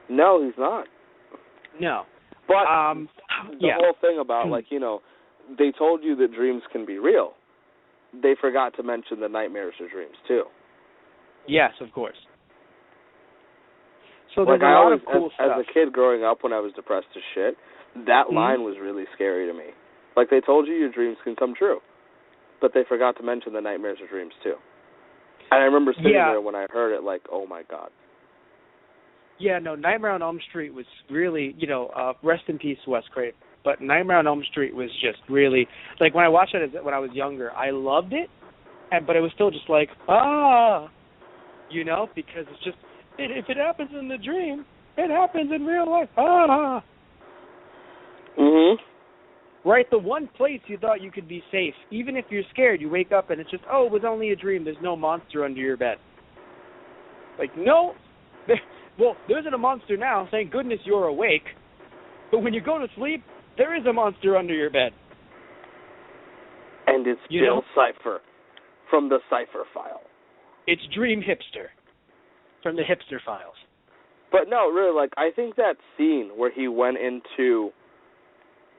No, he's not.
No.
But the whole thing about, like, they told you that dreams can be real. They forgot to mention the nightmares are dreams, too.
Yes, of course. So there's a lot of cool stuff.
As a kid growing up when I was depressed as shit, that line was really scary to me. Like, they told you your dreams can come true, but they forgot to mention the nightmares are dreams, too. And I remember sitting there when I heard it, like, oh, my God.
Yeah, no, Nightmare on Elm Street was really, rest in peace, Wes Craven. But Nightmare on Elm Street was just really, like, when I watched it when I was younger, I loved it, but it was still just like, because it's just, if it happens in the dream, it happens in real life, Right, the one place you thought you could be safe, even if you're scared, you wake up and it's just, it was only a dream, there's no monster under your bed. Like, no, there isn't a monster now, thank goodness you're awake, but when you go to sleep, there is a monster under your bed.
And it's Bill Cipher from the Cipher File.
It's Dream Hipster from the Hipster Files.
But no, really, like, I think that scene where he went into,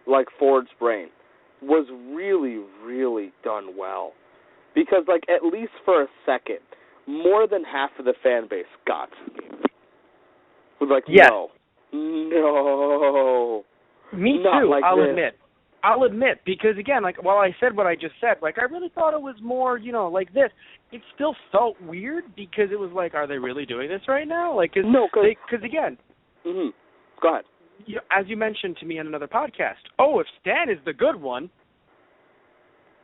like, Ford's brain was really, really done well. Because, like, at least for a second, more than half of the fan base got it. Was like,
yes.
no.
Me
not
too,
like
I'll admit, because again, like, while I said what I just said, like, I really thought it was more, like this. It still felt weird because it was like, are they really doing this right now? Like, because again.
Mm-hmm. Go ahead.
As you mentioned to me on another podcast, if Stan is the good one.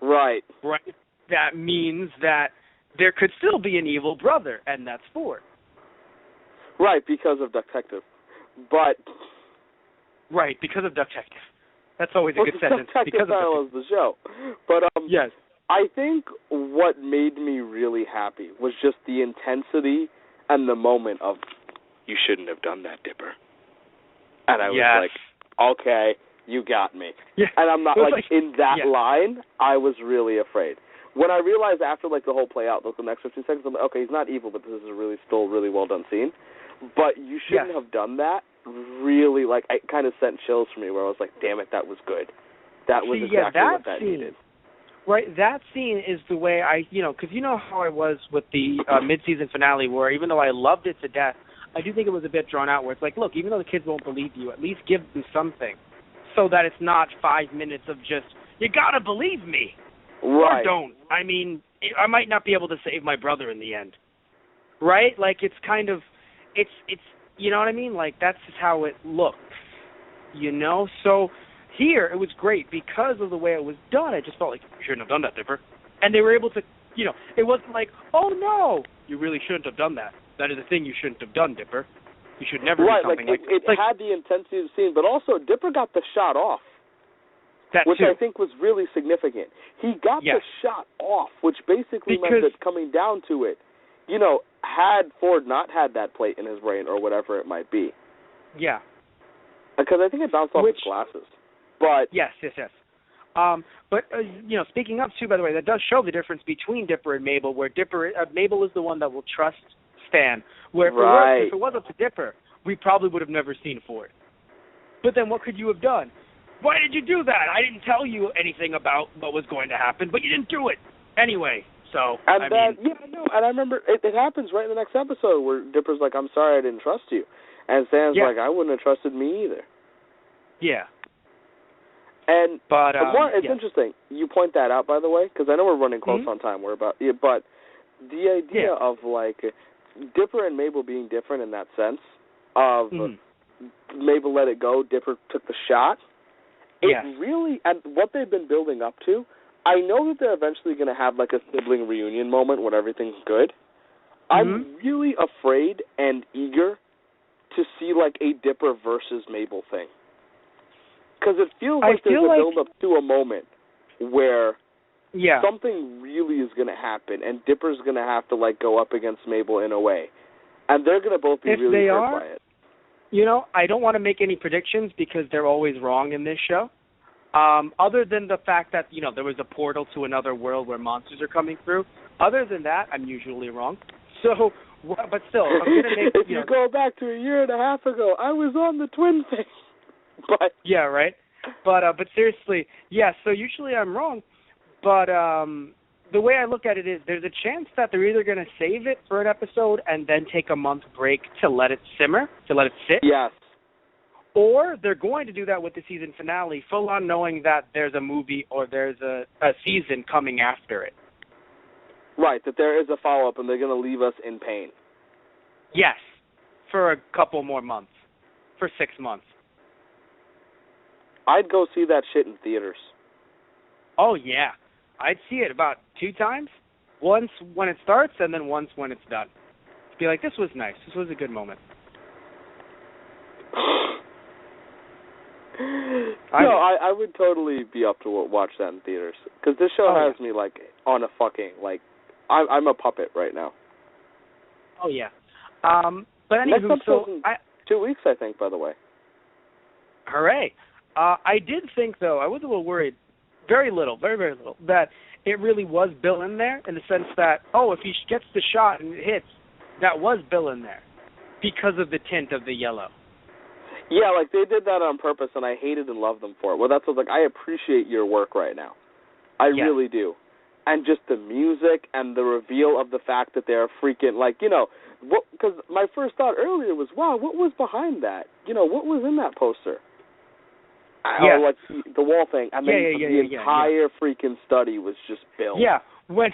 Right.
Right. That means that there could still be an evil brother, and that's Ford.
Right, because of Detective. But.
Right, because of Detective. That's always a good sentence. Because of
parallels the show. But
yes.
I think what made me really happy was just the intensity and the moment of, you shouldn't have done that, Dipper. And I was like, okay, you got me.
Yeah.
And I'm not, in that line, I was really afraid. When I realized after, the whole play out, the next 15 seconds, I'm like, okay, he's not evil, but this is still really well done scene. But you shouldn't have done that. Really, it kind of sent chills for me where I was like, damn it, that was good. That was exactly what that needed.
Right, that scene is the way because you know how I was with the mid-season finale where even though I loved it to death, I do think it was a bit drawn out where it's like, look, even though the kids won't believe you, at least give them something so that it's not 5 minutes of just, you gotta believe me.
Right.
Or don't. I mean, I might not be able to save my brother in the end. Right? It's kind of, it's you know what I mean? That's just how it looks. So here it was great because of the way it was done. It just felt like, you shouldn't have done that, Dipper. And they were able to, it wasn't like, oh no, you really shouldn't have done that. That is a thing you shouldn't have done, Dipper. You should never do something like that.
It had the intensity of the scene, but also Dipper got the shot off. Which
too.
I think was really significant. He got the shot off, which basically meant that coming down to it, had Ford not had that plate in his brain or whatever it might be.
Yeah.
Because I think it bounced off his glasses. But
yes. But speaking of too, by the way, that does show the difference between Dipper and Mabel, where Mabel is the one that will trust Stan. Where if it was up to Dipper, we probably would have never seen Ford. But then what could you have done? Why did you do that? I didn't tell you anything about what was going to happen, but you didn't do it anyway. So
and I remember it happens right in the next episode where Dipper's like, "I'm sorry, I didn't trust you," and Stan's like, "I wouldn't have trusted me either."
Yeah.
And it's interesting you point that out, by the way, because I know we're running close on time. But the idea of Dipper and Mabel being different in that sense of Mabel let it go, Dipper took the shot. It really, and what they've been building up to, I know that they're eventually going to have a sibling reunion moment when everything's good. I'm really afraid and eager to see a Dipper versus Mabel thing. Because it feels like there's a build-up to a moment where something really is going to happen, and Dipper's going to have to go up against Mabel in a way. And they're going to both be really hurt by it.
I don't want to make any predictions because they're always wrong in this show. Other than the fact that, there was a portal to another world where monsters are coming through. Other than that, I'm usually wrong. So, but still, I'm going to make...
if you go back to a year and a half ago, I was on the twin thing. But
yeah, right? But seriously, so usually I'm wrong. But the way I look at it is there's a chance that they're either going to save it for an episode and then take a month break to let it simmer, to let it sit.
Yes.
Or they're going to do that with the season finale, full on knowing that there's a movie or there's a season coming after it.
Right, that there is a follow-up and they're going to leave us in pain.
Yes, for a couple more months, for 6 months.
I'd go see that shit in theaters.
Oh, yeah. I'd see it about 2 times. Once when it starts and then once when it's done. Be like, this was nice. This was a good moment.
I would totally be up to watch that in theaters. Because this show has me, on a fucking, I'm a puppet right now.
Oh, yeah. But anyway,
next episode in 2 weeks, I think, by the way.
Hooray. I did think, though, I was a little worried, very little, very, very little, that it really was Bill in there in the sense that, if he gets the shot and it hits, that was Bill in there because of the tint of the yellow.
Yeah, they did that on purpose, and I hated and loved them for it. Well, that's what I appreciate your work right now. I really do. and just the music and the reveal of the fact that they're freaking, like, you know, because my first thought earlier was, wow, what was behind that? You know, what was in that poster?
Yeah.
Or like the wall thing. I mean, the entire freaking study was just Bill.
Yeah. When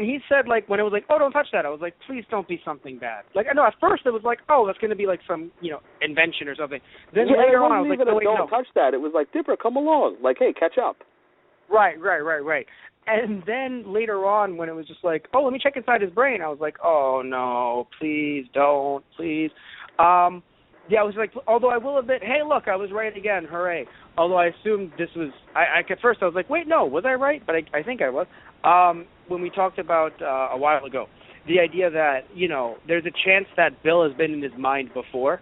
he said, like, when it was like, oh, don't touch that, I was like, please don't be something bad. Like, I know at first it was like, oh, that's going to be like some, you know, invention or something. Then later on I was like, no, wait,
don't touch that. It was like, Dipper, come along. Like, hey, catch up.
Right. And then later on when it was just like, oh, let me check inside his brain, I was like, oh, no, please don't, please. Yeah, I was like, although I will admit, hey, look, I was right again, hooray. Although I assumed this was, at first I was like, wait, no, was I right? But I think I was. When we talked about a while ago, the idea that, you know, there's a chance that Bill has been in his mind before.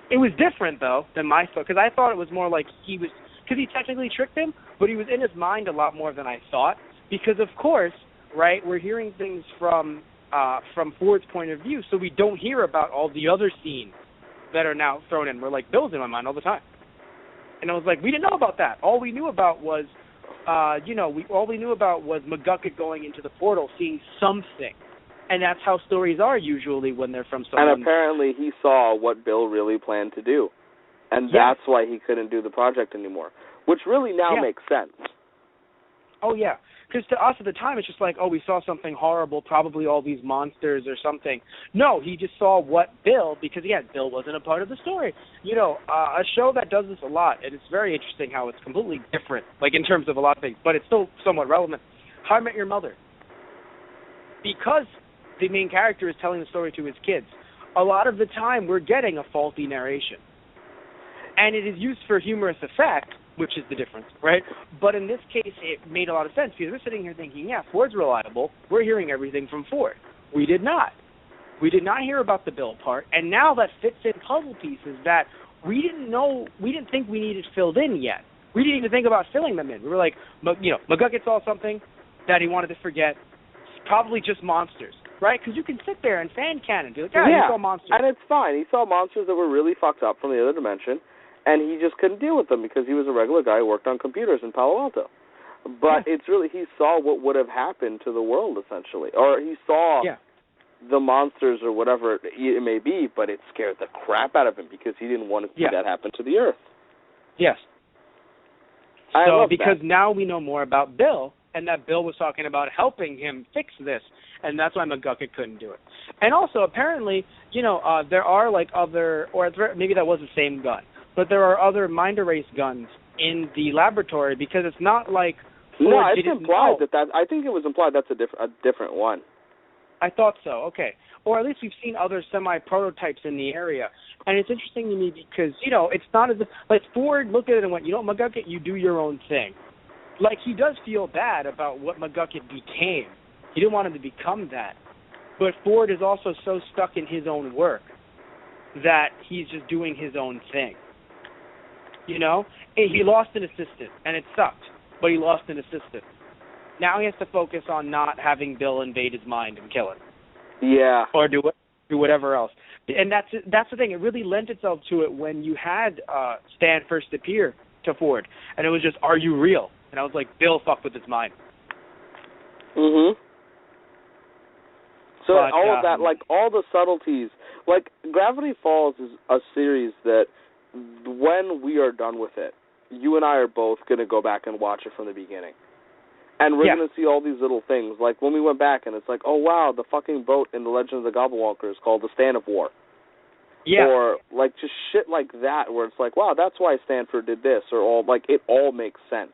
It was different, though, than my thought, because I thought it was more like because he technically tricked him, but he was in his mind a lot more than I thought, because, of course, right, we're hearing things from Ford's point of view, so we don't hear about all the other scenes that are now thrown in. We're like, Bill's in my mind all the time. And I was like, we didn't know about that. All we knew about was, all we knew about was McGucket going into the portal, seeing something. And that's how stories are usually when they're from someone.
And apparently he saw what Bill really planned to do. And that's why he couldn't do the project anymore, which really now makes sense.
Oh, yeah. Because to us at the time, it's just like, oh, we saw something horrible, probably all these monsters or something. No, he just saw what Bill, because, again, Bill wasn't a part of the story. You know, a show that does this a lot, and it's very interesting how it's completely different, like in terms of a lot of things, but it's still somewhat relevant. How I Met Your Mother. Because the main character is telling the story to his kids, a lot of the time we're getting a faulty narration. And it is used for humorous effect, which is the difference, right? But in this case, it made a lot of sense because we're sitting here thinking, yeah, Ford's reliable. We're hearing everything from Ford. We did not. We did not hear about the Bill part, and now that fits in puzzle pieces that we didn't think we needed filled in yet. We didn't even think about filling them in. We were like, you know, McGucket saw something that he wanted to forget. It's probably just monsters, right? Because you can sit there and fan canon and be like, he saw monsters.
And it's fine. He saw monsters that were really fucked up from the other dimension, and he just couldn't deal with them because he was a regular guy who worked on computers in Palo Alto. But it's really, he saw what would have happened to the world, essentially. Or he saw the monsters or whatever it may be, but it scared the crap out of him because he didn't want to see that happen to the Earth.
Yes.
So
because now we know more about Bill, and that Bill was talking about helping him fix this, and that's why McGucket couldn't do it. And also, apparently, you know, there are like other, or maybe that was the same gun, but there are other mind erase guns in the laboratory because it's not like Ford
it's implied that I think it was implied that's a different one.
I thought so. Okay. Or at least we've seen other semi-prototypes in the area. And it's interesting to me because, you know, it's not as if, like, Ford looked at it and went, you know, McGucket, you do your own thing. Like, he does feel bad about what McGucket became. He didn't want him to become that. But Ford is also so stuck in his own work that he's just doing his own thing. You know? He lost an assistant, and it sucked, but he lost an assistant. Now he has to focus on not having Bill invade his mind and kill him.
Yeah.
Or do whatever else. And that's the thing. It really lent itself to it when you had Stan first appear to Ford. And it was just, are you real? And I was like, Bill fucked with his mind.
Mm-hmm. So all of that, like all the subtleties, like Gravity Falls is a series that when we are done with it, you and I are both going to go back and watch it from the beginning. And we're going to see all these little things. Like when we went back and it's like, oh, wow, the fucking boat in The Legend of the Gobblewalker is called the Stand of War.
Yeah.
Or like just shit like that where it's like, wow, that's why Stanford did this. Or all like it all makes sense.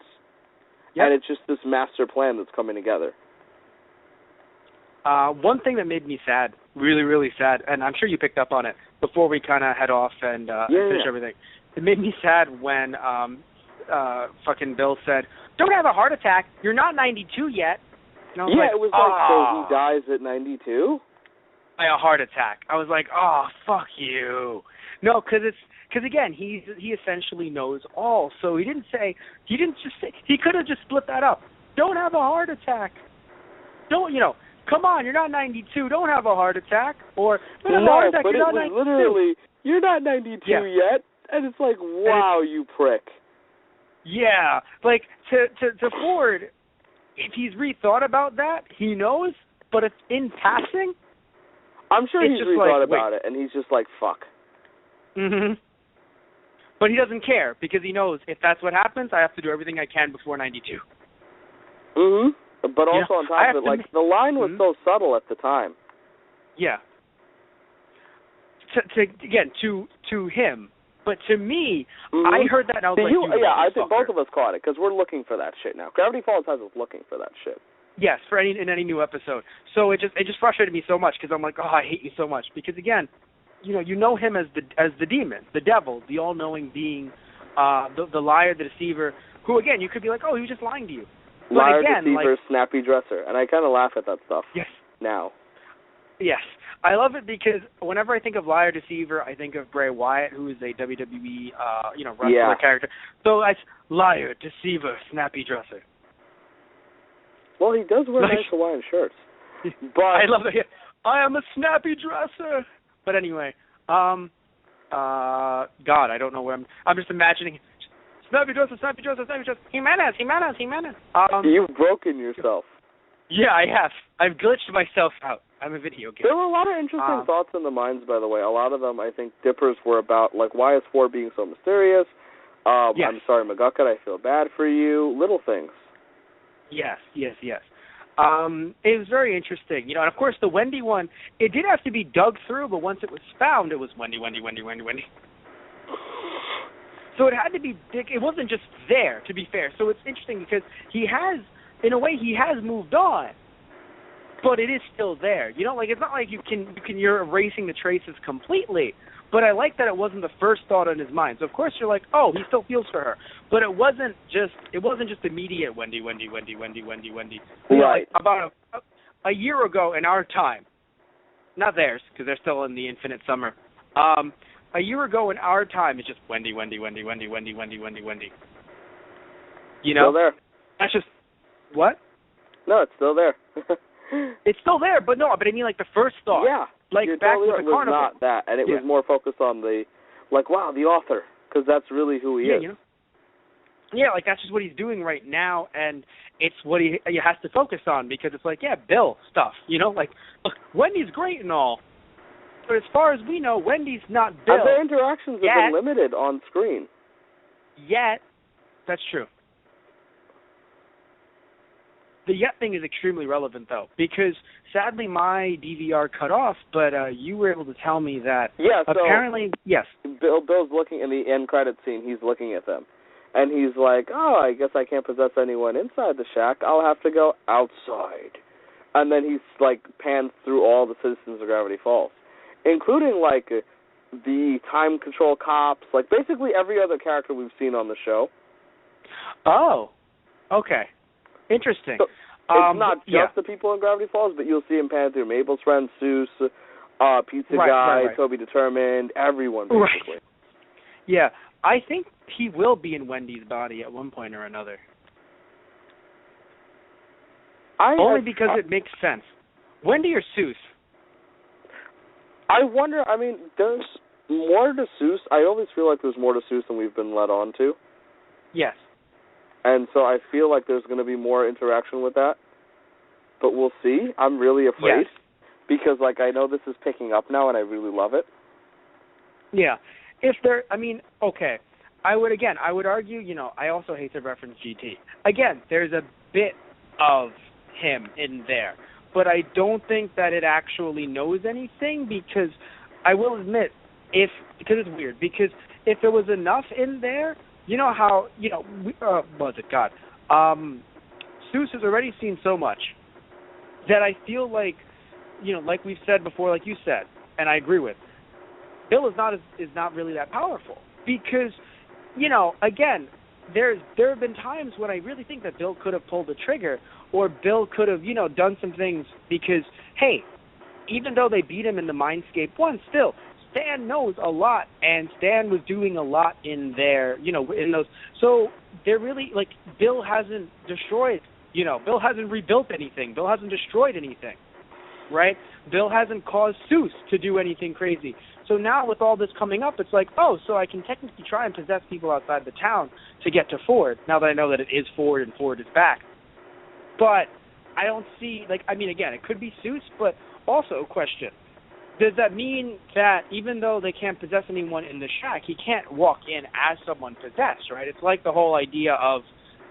Yep. And it's just this master plan that's coming together.
One thing that made me sad, really, really sad, and I'm sure you picked up on it before we kind of head off and finish everything. It made me sad when fucking Bill said, don't have a heart attack. You're not 92 yet. And I was like,
it was like, so he dies at 92?
By a heart attack. I was like, oh, fuck you. No, because again, he essentially knows all. So he could have just split that up. Don't have a heart attack. Don't, you know, come on, you're not 92. Don't have a heart attack. Or, don't have a heart attack,
but
you're
it
not
was
92.
literally, you're not 92 yet. And it's like, wow, you prick.
Yeah, like to Ford, if he's rethought about that, he knows, but it's in passing.
I'm sure he's rethought about it, and he's just like, fuck.
Mm-hmm. But he doesn't care, because he knows if that's what happens, I have to do everything I can before 92.
Mm-hmm. But also on top of it, like, the line was so subtle at the time.
Yeah. To him. But to me, I heard that and I was like,
I think both of us caught it, because we're looking for that shit now. Gravity Falls has us looking for that shit.
Yes, in any new episode. So it just frustrated me so much, because I'm like, oh, I hate you so much. Because again, you know him as the demon, the devil, the all-knowing being, the liar, the deceiver, who, again, you could be like, oh, he was just lying to you. But
liar,
again,
deceiver, snappy dresser. And I kind of laugh at that stuff.
Yes.
Now.
Yes. I love it because whenever I think of liar, deceiver, I think of Bray Wyatt, who is a WWE, wrestler character. So it's liar, deceiver, snappy dresser.
Well, he does wear nice Hawaiian shirts. But
I love it. I am a snappy dresser. But anyway, God, I don't know where I'm just imagining snappy dresser, snappy dresser, snappy dresser. Jimenez.
You've broken yourself.
Yeah, I have. I've glitched myself out. I'm a video game.
There were a lot of interesting thoughts in the minds, by the way. A lot of them, I think, dippers were about, like, why is 4 being so mysterious?
Yes.
I'm sorry, McGucket, I feel bad for you. Little things.
Yes. It was very interesting. And of course the Wendy one, it did have to be dug through, but once it was found, it was Wendy. So it had to be, it wasn't just there, to be fair. So it's interesting because in a way, he has moved on, but it is still there. It's not like you're erasing the traces completely. But I like that it wasn't the first thought on his mind. So of course you're like, oh, he still feels for her. But it wasn't just immediate Wendy.
Right.
About a year ago in our time, not theirs because they're still in the infinite summer. A year ago in our time, it's just Wendy.
Still there.
That's just what?
No, it's still there.
It's still there, but I mean like the first thought.
Yeah.
Like back with the carnival.
It was not that, and it was more focused on the, wow, the author, because that's really who he is.
Yeah, like that's just what he's doing right now, and it's what he has to focus on, because it's like, Bill stuff, like, look, Wendy's great and all, but as far as we know, Wendy's not Bill.
And their interactions have been limited on screen.
Yet, that's true. The yet thing is extremely relevant, though, because sadly my DVR cut off, but you were able to tell me that apparently, yes.
Bill's looking in the end credit scene, he's looking at them. And he's like, oh, I guess I can't possess anyone inside the shack. I'll have to go outside. And then he's, pans through all the citizens of Gravity Falls, including, the time control cops, basically every other character we've seen on the show.
Oh, okay. Interesting.
So it's not just the people in Gravity Falls, but you'll see him pan through Mabel's friend, Seuss, Pizza Guy, Toby Determined, everyone, basically.
Right. Yeah, I think he will be in Wendy's body at one point or another. Only because it makes sense. Wendy or Seuss?
I wonder, there's more to Seuss. I always feel like there's more to Seuss than we've been led on to.
Yes.
And so I feel like there's going to be more interaction with that. But we'll see. I'm really afraid.
Yes.
Because, I know this is picking up now, and I really love it.
Yeah. Okay. I would argue, I also hate to reference GT. Again, there's a bit of him in there. But I don't think that it actually knows anything, because I will admit, because it's weird, because if there was enough in there, how, Seuss has already seen so much that I feel like, like we've said before, like you said, and I agree with, Bill is not really that powerful, because, again, there have been times when I really think that Bill could have pulled the trigger, or Bill could have, done some things, because, hey, even though they beat him in the Mindscape 1, still, Stan knows a lot, and Stan was doing a lot in there, in those. So they're really, Bill hasn't destroyed, Bill hasn't rebuilt anything. Bill hasn't destroyed anything, right? Bill hasn't caused Seuss to do anything crazy. So now with all this coming up, it's like, oh, so I can technically try and possess people outside the town to get to Ford, now that I know that it is Ford and Ford is back. But I don't see, like, I mean, again, it could be suits, but also a question. Does that mean that even though they can't possess anyone in the shack, he can't walk in as someone possessed, right? It's like the whole idea of,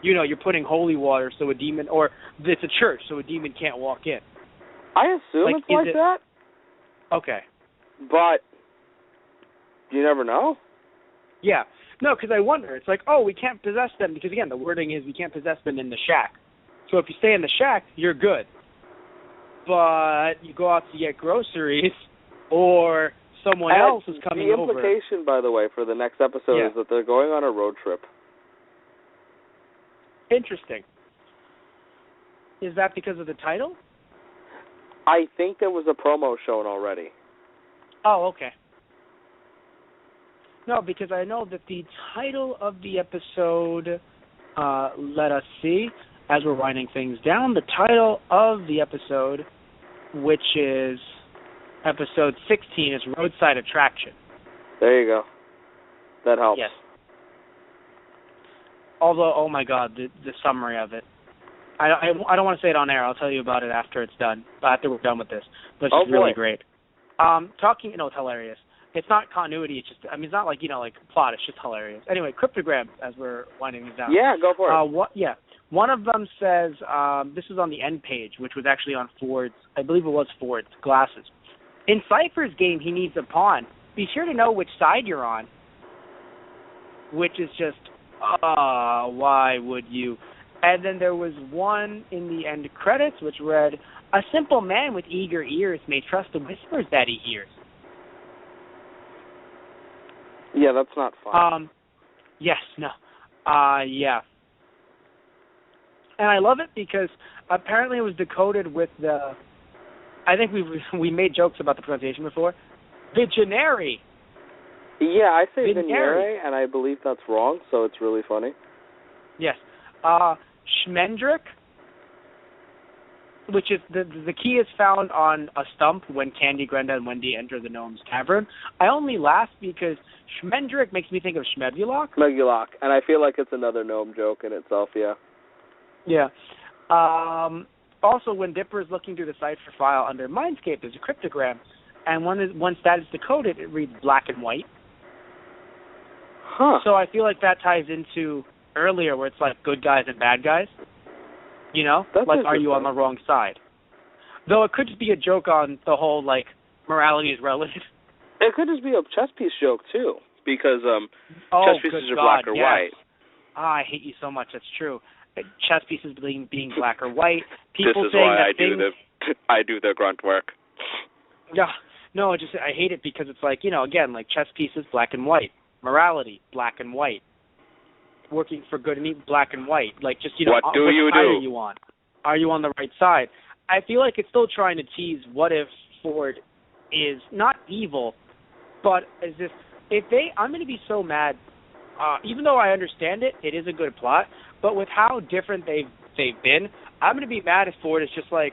you know, you're putting holy water so a demon, or it's a church so a demon can't walk in.
I assume it's like that.
Okay.
But you never know.
Yeah. No, because I wonder. It's like, oh, we can't possess them because, again, the wording is we can't possess them in the shack. So if you stay in the shack, you're good. But you go out to get groceries, or someone else is coming over.
The implication, by the way, for the next episode is that they're going on a road trip.
Interesting. Is that because of the title?
I think there was a promo shown already.
Oh, okay. No, because I know that the title of the episode, let us see, as we're winding things down, the title of the episode, which is episode 16, is Roadside Attraction.
There you go. That helps.
Yes. Although, oh my God, the summary of it. I don't want to say it on air. I'll tell you about it after it's done, after we're done with this. But it's really great. It's hilarious. It's not continuity. It's just, I mean, it's not like, you know, like plot. It's just hilarious. Anyway, cryptogram, as we're winding this down.
Yeah, go for it.
One of them says, this was on the end page, which was actually on Ford's, I believe it was Ford's, glasses. In Cypher's game, he needs a pawn. Be sure to know which side you're on. Which is just, why would you? And then there was one in the end credits, which read, a simple man with eager ears may trust the whispers that he hears.
Yeah, that's not fun.
Yes, no. Yeah. And I love it because apparently it was decoded with the, I think we made jokes about the pronunciation before, Vigenary.
Yeah, I say Vignere, and I believe that's wrong, so it's really funny.
Yes. Schmendrick, which is, the key is found on a stump when Candy, Grenda, and Wendy enter the Gnome's Tavern. I only laugh because Schmendrick makes me think of Schmebulok.
Schmebulok, and I feel like it's another gnome joke in itself, yeah.
Yeah. Also, when Dipper is looking through the cipher file under Mindscape, there's a cryptogram, and once that is decoded, it reads black and white.
Huh.
So I feel like that ties into earlier where it's like good guys and bad guys. You know?
That's
like, are you on the wrong side? Though it could just be a joke on the whole, like, morality is relative.
It could just be a chess piece joke, too, because chess pieces are black or white.
I hate you so much. That's true. Chess pieces being black or white. People
this is
saying
why
that
I do the grunt work.
Yeah. No, I hate it because it's like, you know, again, like chess pieces, black and white. Morality, black and white. Working for good and evil, black and white. Like, just, you know,
what do you
side
do?
Are you on? Are you on the right side? I feel like it's still trying to tease what if Ford is not evil, but is this, I'm going to be so mad, even though I understand it, it is a good plot, but with how different they've been, I'm going to be mad if Ford is just like,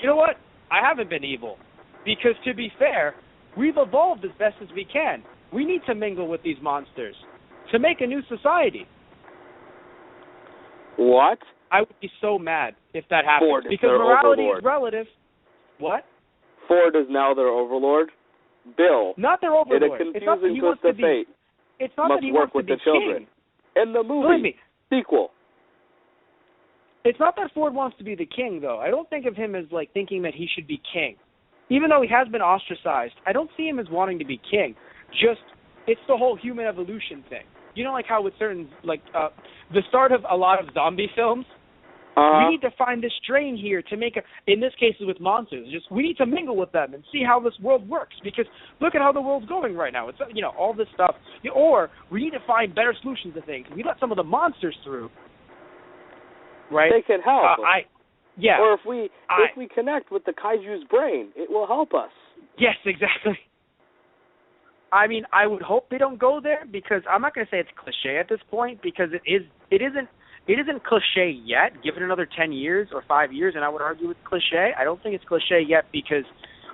you know what, I haven't been evil, because to be fair, we've evolved as best as we can. We need to mingle with these monsters to make a new society.
What?
I would be so mad if that happened.
Ford
because morality is relative. What?
Ford is now their overlord. Bill,
not their overlord.
in a confusing twist of fate,
it's not
must
that he
work
wants
with
to be
the children.
King.
In the movie
Believe me,
sequel.
It's not that Ford wants to be the king, though. I don't think of him as, like, thinking that he should be king. Even though he has been ostracized, I don't see him as wanting to be king. Just, it's the whole human evolution thing. You know, like how with certain, like, the start of a lot of zombie films, we need to find this strain here to make in this case with monsters, just we need to mingle with them and see how this world works, because look at how the world's going right now. It's, you know, all this stuff. Or we need to find better solutions to things. We let some of the monsters through. Right?
They can help.
Yeah.
Or if we connect with the kaiju's brain, it will help us.
Yes, exactly. I mean, I would hope they don't go there, because I'm not going to say it's cliche at this point, because it isn't cliche yet. Give it another 10 years or 5 years, and I would argue it's cliche. I don't think it's cliche yet, because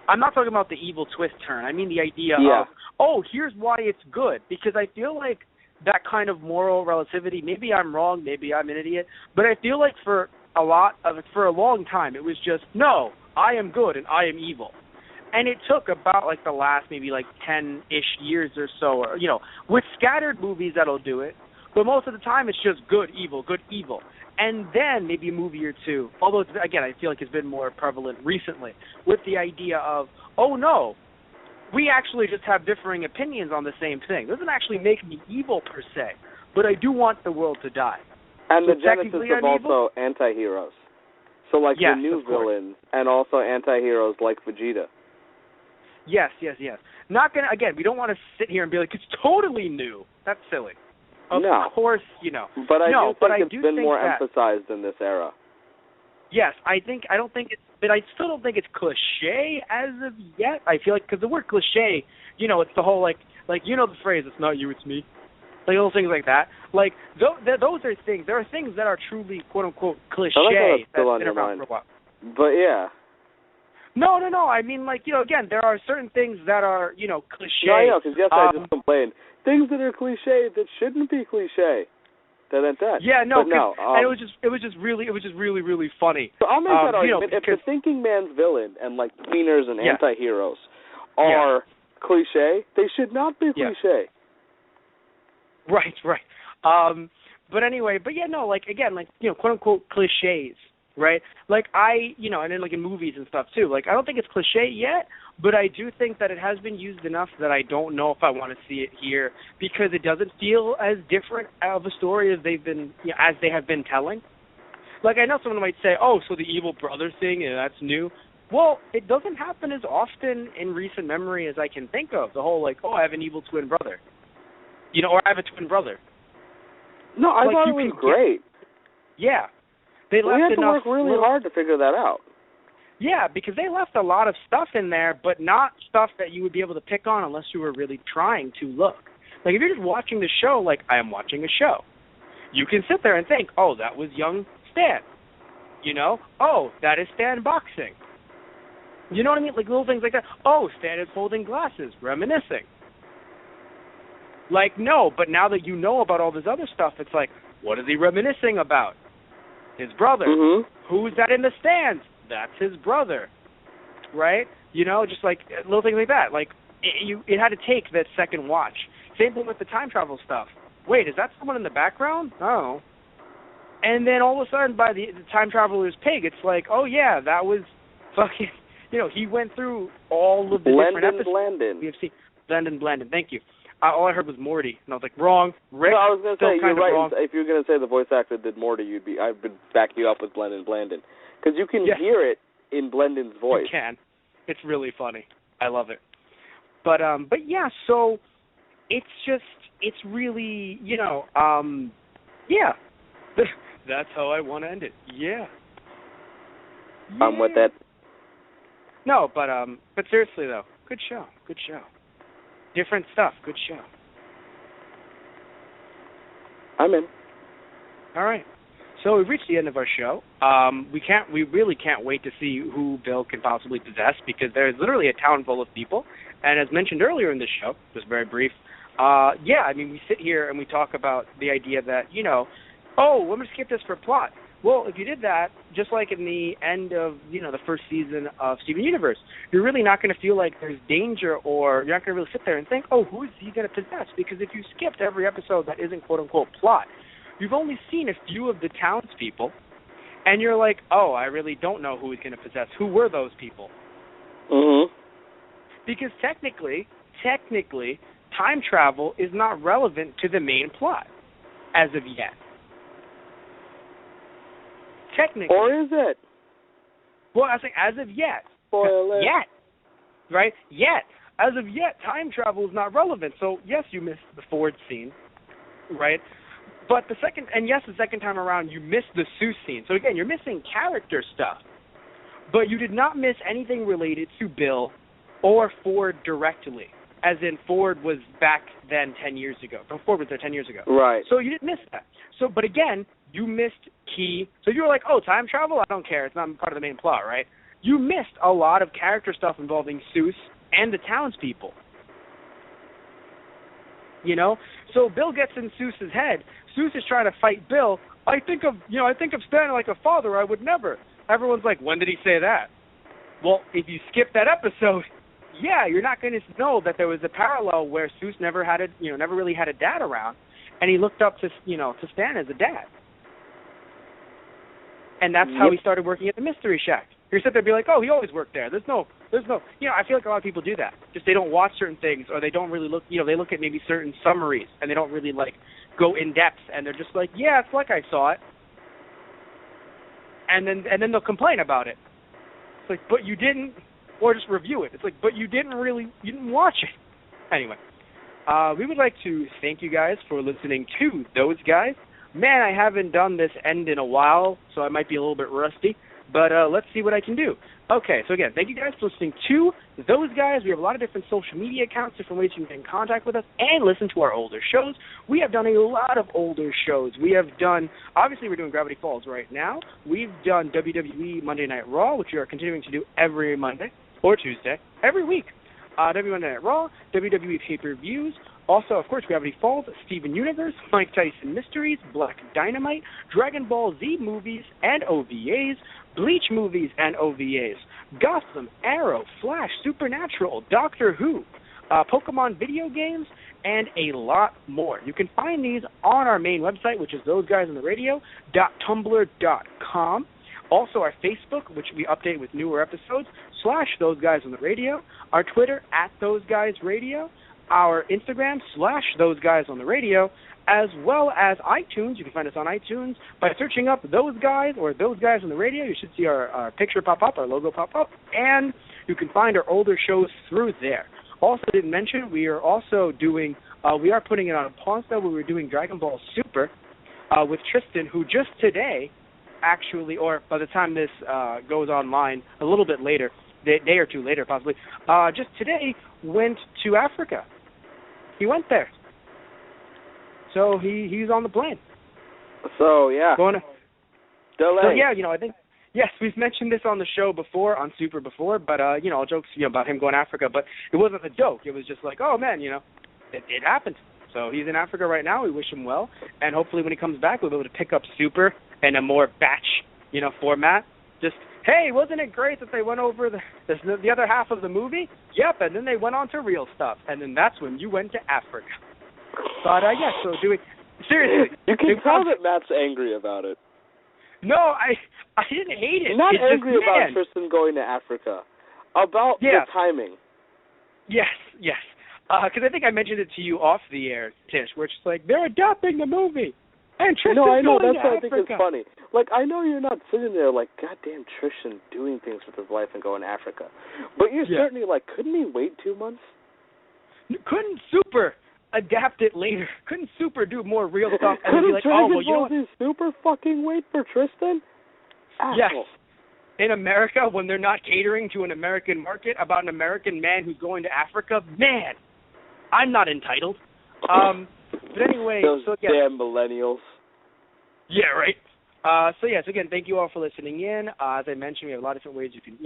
I'm not talking about the evil twist turn. I mean the idea of, oh, here's why it's good, because I feel like that kind of moral relativity, maybe I'm wrong, maybe I'm an idiot, but I feel like for for a long time, it was just, no, I am good and I am evil. And it took about like the last maybe like 10-ish years or so, or, with scattered movies that'll do it. But most of the time it's just good, evil. And then maybe a movie or two, although, again, I feel like it's been more prevalent recently, with the idea of, oh no, we actually just have differing opinions on the same thing. It doesn't actually make me evil per se, but I do want the world to die.
And
so
the genesis of also anti-heroes. So like the new villains, and also anti-heroes like Vegeta.
Yes. Not gonna, again, we don't want to sit here and be like, it's totally new. That's silly. Of course,
But I do think it's been more emphasized in this era.
Yes, I still don't think it's cliche as of yet. I feel like, because the word cliche, it's the whole, like the phrase, it's not you, it's me. Like, little things like that. Like, those are things, there are things that are truly, quote-unquote, cliche.
I like how that's still on your mind.
For a while.
But, yeah.
No. I mean, like, again, there are certain things that are, cliche.
No, I know, because I just complained. Things that are cliche that shouldn't be cliche.
Yeah, no,
but no.
And it was just really, really funny.
So I'll make that argument. If the thinking man's villain and like tweeners and anti-heroes are cliche, they should not be cliche.
Right. But anyway, like, again, like, quote unquote cliches, right? Like and then like in movies and stuff too. Like, I don't think it's cliche yet, but I do think that it has been used enough that I don't know if I want to see it here, because it doesn't feel as different of a story as they have been telling. Like, I know someone might say, oh, so the evil brother thing, that's new. Well, it doesn't happen as often in recent memory as I can think of. The whole, like, oh, I have an evil twin brother. Or I have a twin brother.
No, I thought it was great.
Yeah.
We had to work really hard to figure that out.
Yeah, because they left a lot of stuff in there, but not stuff that you would be able to pick on unless you were really trying to look. Like, if you're just watching the show, like I am watching a show, you can sit there and think, oh, that was young Stan. Oh, that is Stan boxing. You know what I mean? Like, little things like that. Oh, Stan is holding glasses, reminiscing. Like, no, but now that you know about all this other stuff, it's like, what is he reminiscing about? His brother.
Mm-hmm.
Who's that in the stands? That's his brother. Right? Just like little things like that. Like, it had to take that second watch. Same thing with the time travel stuff. Wait, is that someone in the background? Oh. And then all of a sudden, by the time traveler's pig, it's like, oh yeah, that was fucking, he went through all of the different episodes. We have seen Blendon. Thank you. All I heard was Morty, and I was like, wrong. Rick,
no, I was going to say, you're right.
Wrong.
If you're going to say the voice actor did Morty, I would back you up with Blendon. Because you can hear it in Blendon's voice.
You can. It's really funny. I love it. But yeah, so it's really, that's how I want to end it. Yeah.
I'm with that.
No, but seriously though, good show. Different stuff. Good show. I'm in. All right. So we've reached the end of our show. We really can't wait to see who Bill can possibly possess, because there's literally a town full of people. And as mentioned earlier in the show, just very brief, we sit here and we talk about the idea that, oh, let me skip this for plot. Well, if you did that, just like in the end of, the first season of Steven Universe, you're really not going to feel like there's danger, or you're not going to really sit there and think, oh, who is he going to possess? Because if you skipped every episode that isn't quote-unquote plot, you've only seen a few of the townspeople, and you're like, oh, I really don't know who he's going to possess. Who were those people?
Mm-hmm.
Because technically, time travel is not relevant to the main plot as of yet. Technically.
Or is it?
Well, I was saying, as of yet.
Spoiler.
Yet. Right? Yet. As of yet, time travel is not relevant. So, yes, you missed the Ford scene. Right? But the second time around, you missed the Seuss scene. So, again, you're missing character stuff. But you did not miss anything related to Bill or Ford directly. As in, Ford was back then 10 years ago. Ford was there 10 years ago.
Right.
So you didn't miss that. So, but again, you missed key. So you were like, oh, time travel? I don't care. It's not part of the main plot, right? You missed a lot of character stuff involving Seuss and the townspeople. So Bill gets in Seuss's head. Seuss is trying to fight Bill, I think of Stan like a father. I would never. Everyone's like, when did he say that? Well, if you skip that episode, yeah, you're not going to know that there was a parallel where Seuss never really had a dad around, and he looked up to Stan as a dad. And that's how he started working at the Mystery Shack. You sit there and be like, oh, he always worked there. There's no, I feel like a lot of people do that. Just they don't watch certain things, or they don't really look, they look at maybe certain summaries, and they don't really, go in depth, and they're just like, yeah, it's like I saw it. And then they'll complain about it. It's like, but you didn't, or just review it. It's like, but you didn't watch it. Anyway, we would like to thank you guys for listening to Those Guys. Man, I haven't done this end in a while, so I might be a little bit rusty, but let's see what I can do. Okay, so again, thank you guys for listening to Those Guys. We have a lot of different social media accounts, different ways you can get in contact with us and listen to our older shows. We have done a lot of older shows. We have done, obviously we're doing Gravity Falls right now. We've done WWE Monday Night Raw, which we are continuing to do every Monday or Tuesday, every week. WWE Monday Night Raw, WWE pay-per-views. Also, of course, Gravity Falls, Steven Universe, Mike Tyson Mysteries, Black Dynamite, Dragon Ball Z movies and OVAs, Bleach movies and OVAs, Gotham, Arrow, Flash, Supernatural, Doctor Who, Pokemon video games, and a lot more. You can find these on our main website, which is thoseguysontheradio.tumblr.com. Also, our Facebook, which we update with newer episodes, /ThoseGuysOnTheRadio. Our Twitter, @ThoseGuysRadio. Our Instagram, /ThoseGuysOnTheRadio, as well as iTunes. You can find us on iTunes by searching up Those Guys or Those Guys on the Radio. You should see our picture pop up, our logo pop up, and you can find our older shows through there. Also, didn't mention, we are also doing, we are putting it on a pause though, where we're doing Dragon Ball Super with Tristan, who just today, actually, or by the time this goes online, a little bit later, a day or two later possibly, just today went to Africa. He went there. So he's on the plane.
So, yeah.
Going to,
delay.
So, yeah, I think, yes, we've mentioned this on the show before, on Super before, but, all jokes, about him going to Africa, but it wasn't a joke. It was just like, oh, man, it happened. So he's in Africa right now. We wish him well. And hopefully when he comes back, we'll be able to pick up Super in a more batch, format. Just, hey, wasn't it great that they went over the other half of the movie? Yep, and then they went on to real stuff. And then that's when you went to Africa. But, yes, so seriously.
You can tell that Matt's angry about it.
No, I didn't hate it.
You're not
it's
angry
just,
about Tristan going to Africa. About the timing.
Yes. Because I think I mentioned it to you off the air, Tish, where it's like, they're adopting the movie. And Tristan's
I know.
going
That's
to
what
Africa.
I think is funny. I know you're not sitting there like, goddamn Tristan doing things with his life and going to Africa. But you're certainly like, couldn't he wait 2 months?
Couldn't Super adapt it later? Couldn't Super do more real stuff? And
couldn't
be like,
Dragon Ball Z Super fucking wait for Tristan? Asshole.
Yes. In America, when they're not catering to an American market about an American man who's going to Africa, man, I'm not entitled. But anyway,
those damn millennials.
Yeah, right. So again, thank you all for listening in. As I mentioned, we have a lot of different ways you can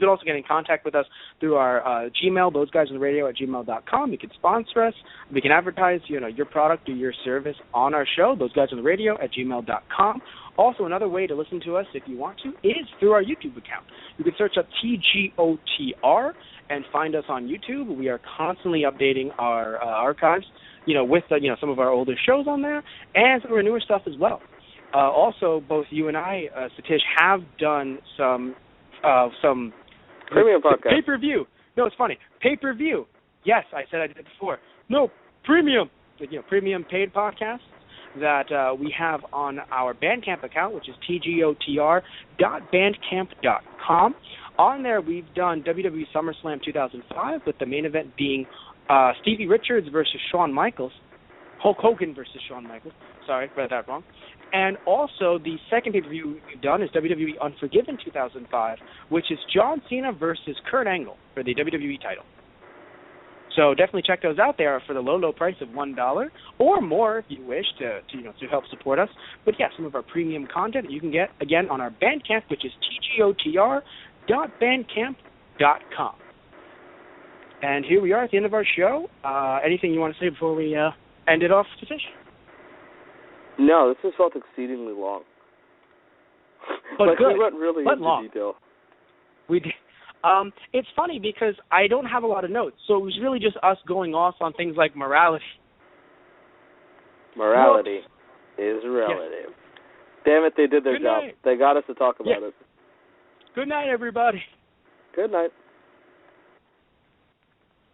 also get in contact with us through our Gmail, thoseguysontheradio@gmail.com. You can sponsor us. We can advertise, your product or your service on our show, thoseguysontheradio@gmail.com. Also, another way to listen to us, if you want to, is through our YouTube account. You can search up TGOTR and find us on YouTube. We are constantly updating our archives, with some of our older shows on there and some of our newer stuff as well. Also, both you and I, Satish, have done some
premium podcast.
Pay-per-view. No, it's funny. Pay-per-view. Yes, I said I did it before. No, premium. Premium paid podcasts that we have on our Bandcamp account, which is tgotr.bandcamp.com. On there, we've done WWE SummerSlam 2005, with the main event being Stevie Richards versus Shawn Michaels. Hulk Hogan versus Shawn Michaels. Sorry, read that wrong. And also, the second pay-per-view we've done is WWE Unforgiven 2005, which is John Cena versus Kurt Angle for the WWE title. So definitely check those out. They are for the low price of $1 or more if you wish to help support us. But yeah, some of our premium content that you can get, again, on our Bandcamp, which is tgotr.bandcamp.com. And here we are at the end of our show. Anything you want to say before we end it off, Satish?
No, this has felt exceedingly long.
But
like
good.
we went really
but
into
long.
detail.
We did. It's funny because I don't have a lot of notes, so it was really just us going off on things like morality.
Morality is relative. Yes. Damn it, they did their
Good
job.
night.
They got us to talk about it.
Good night, everybody.
Good night.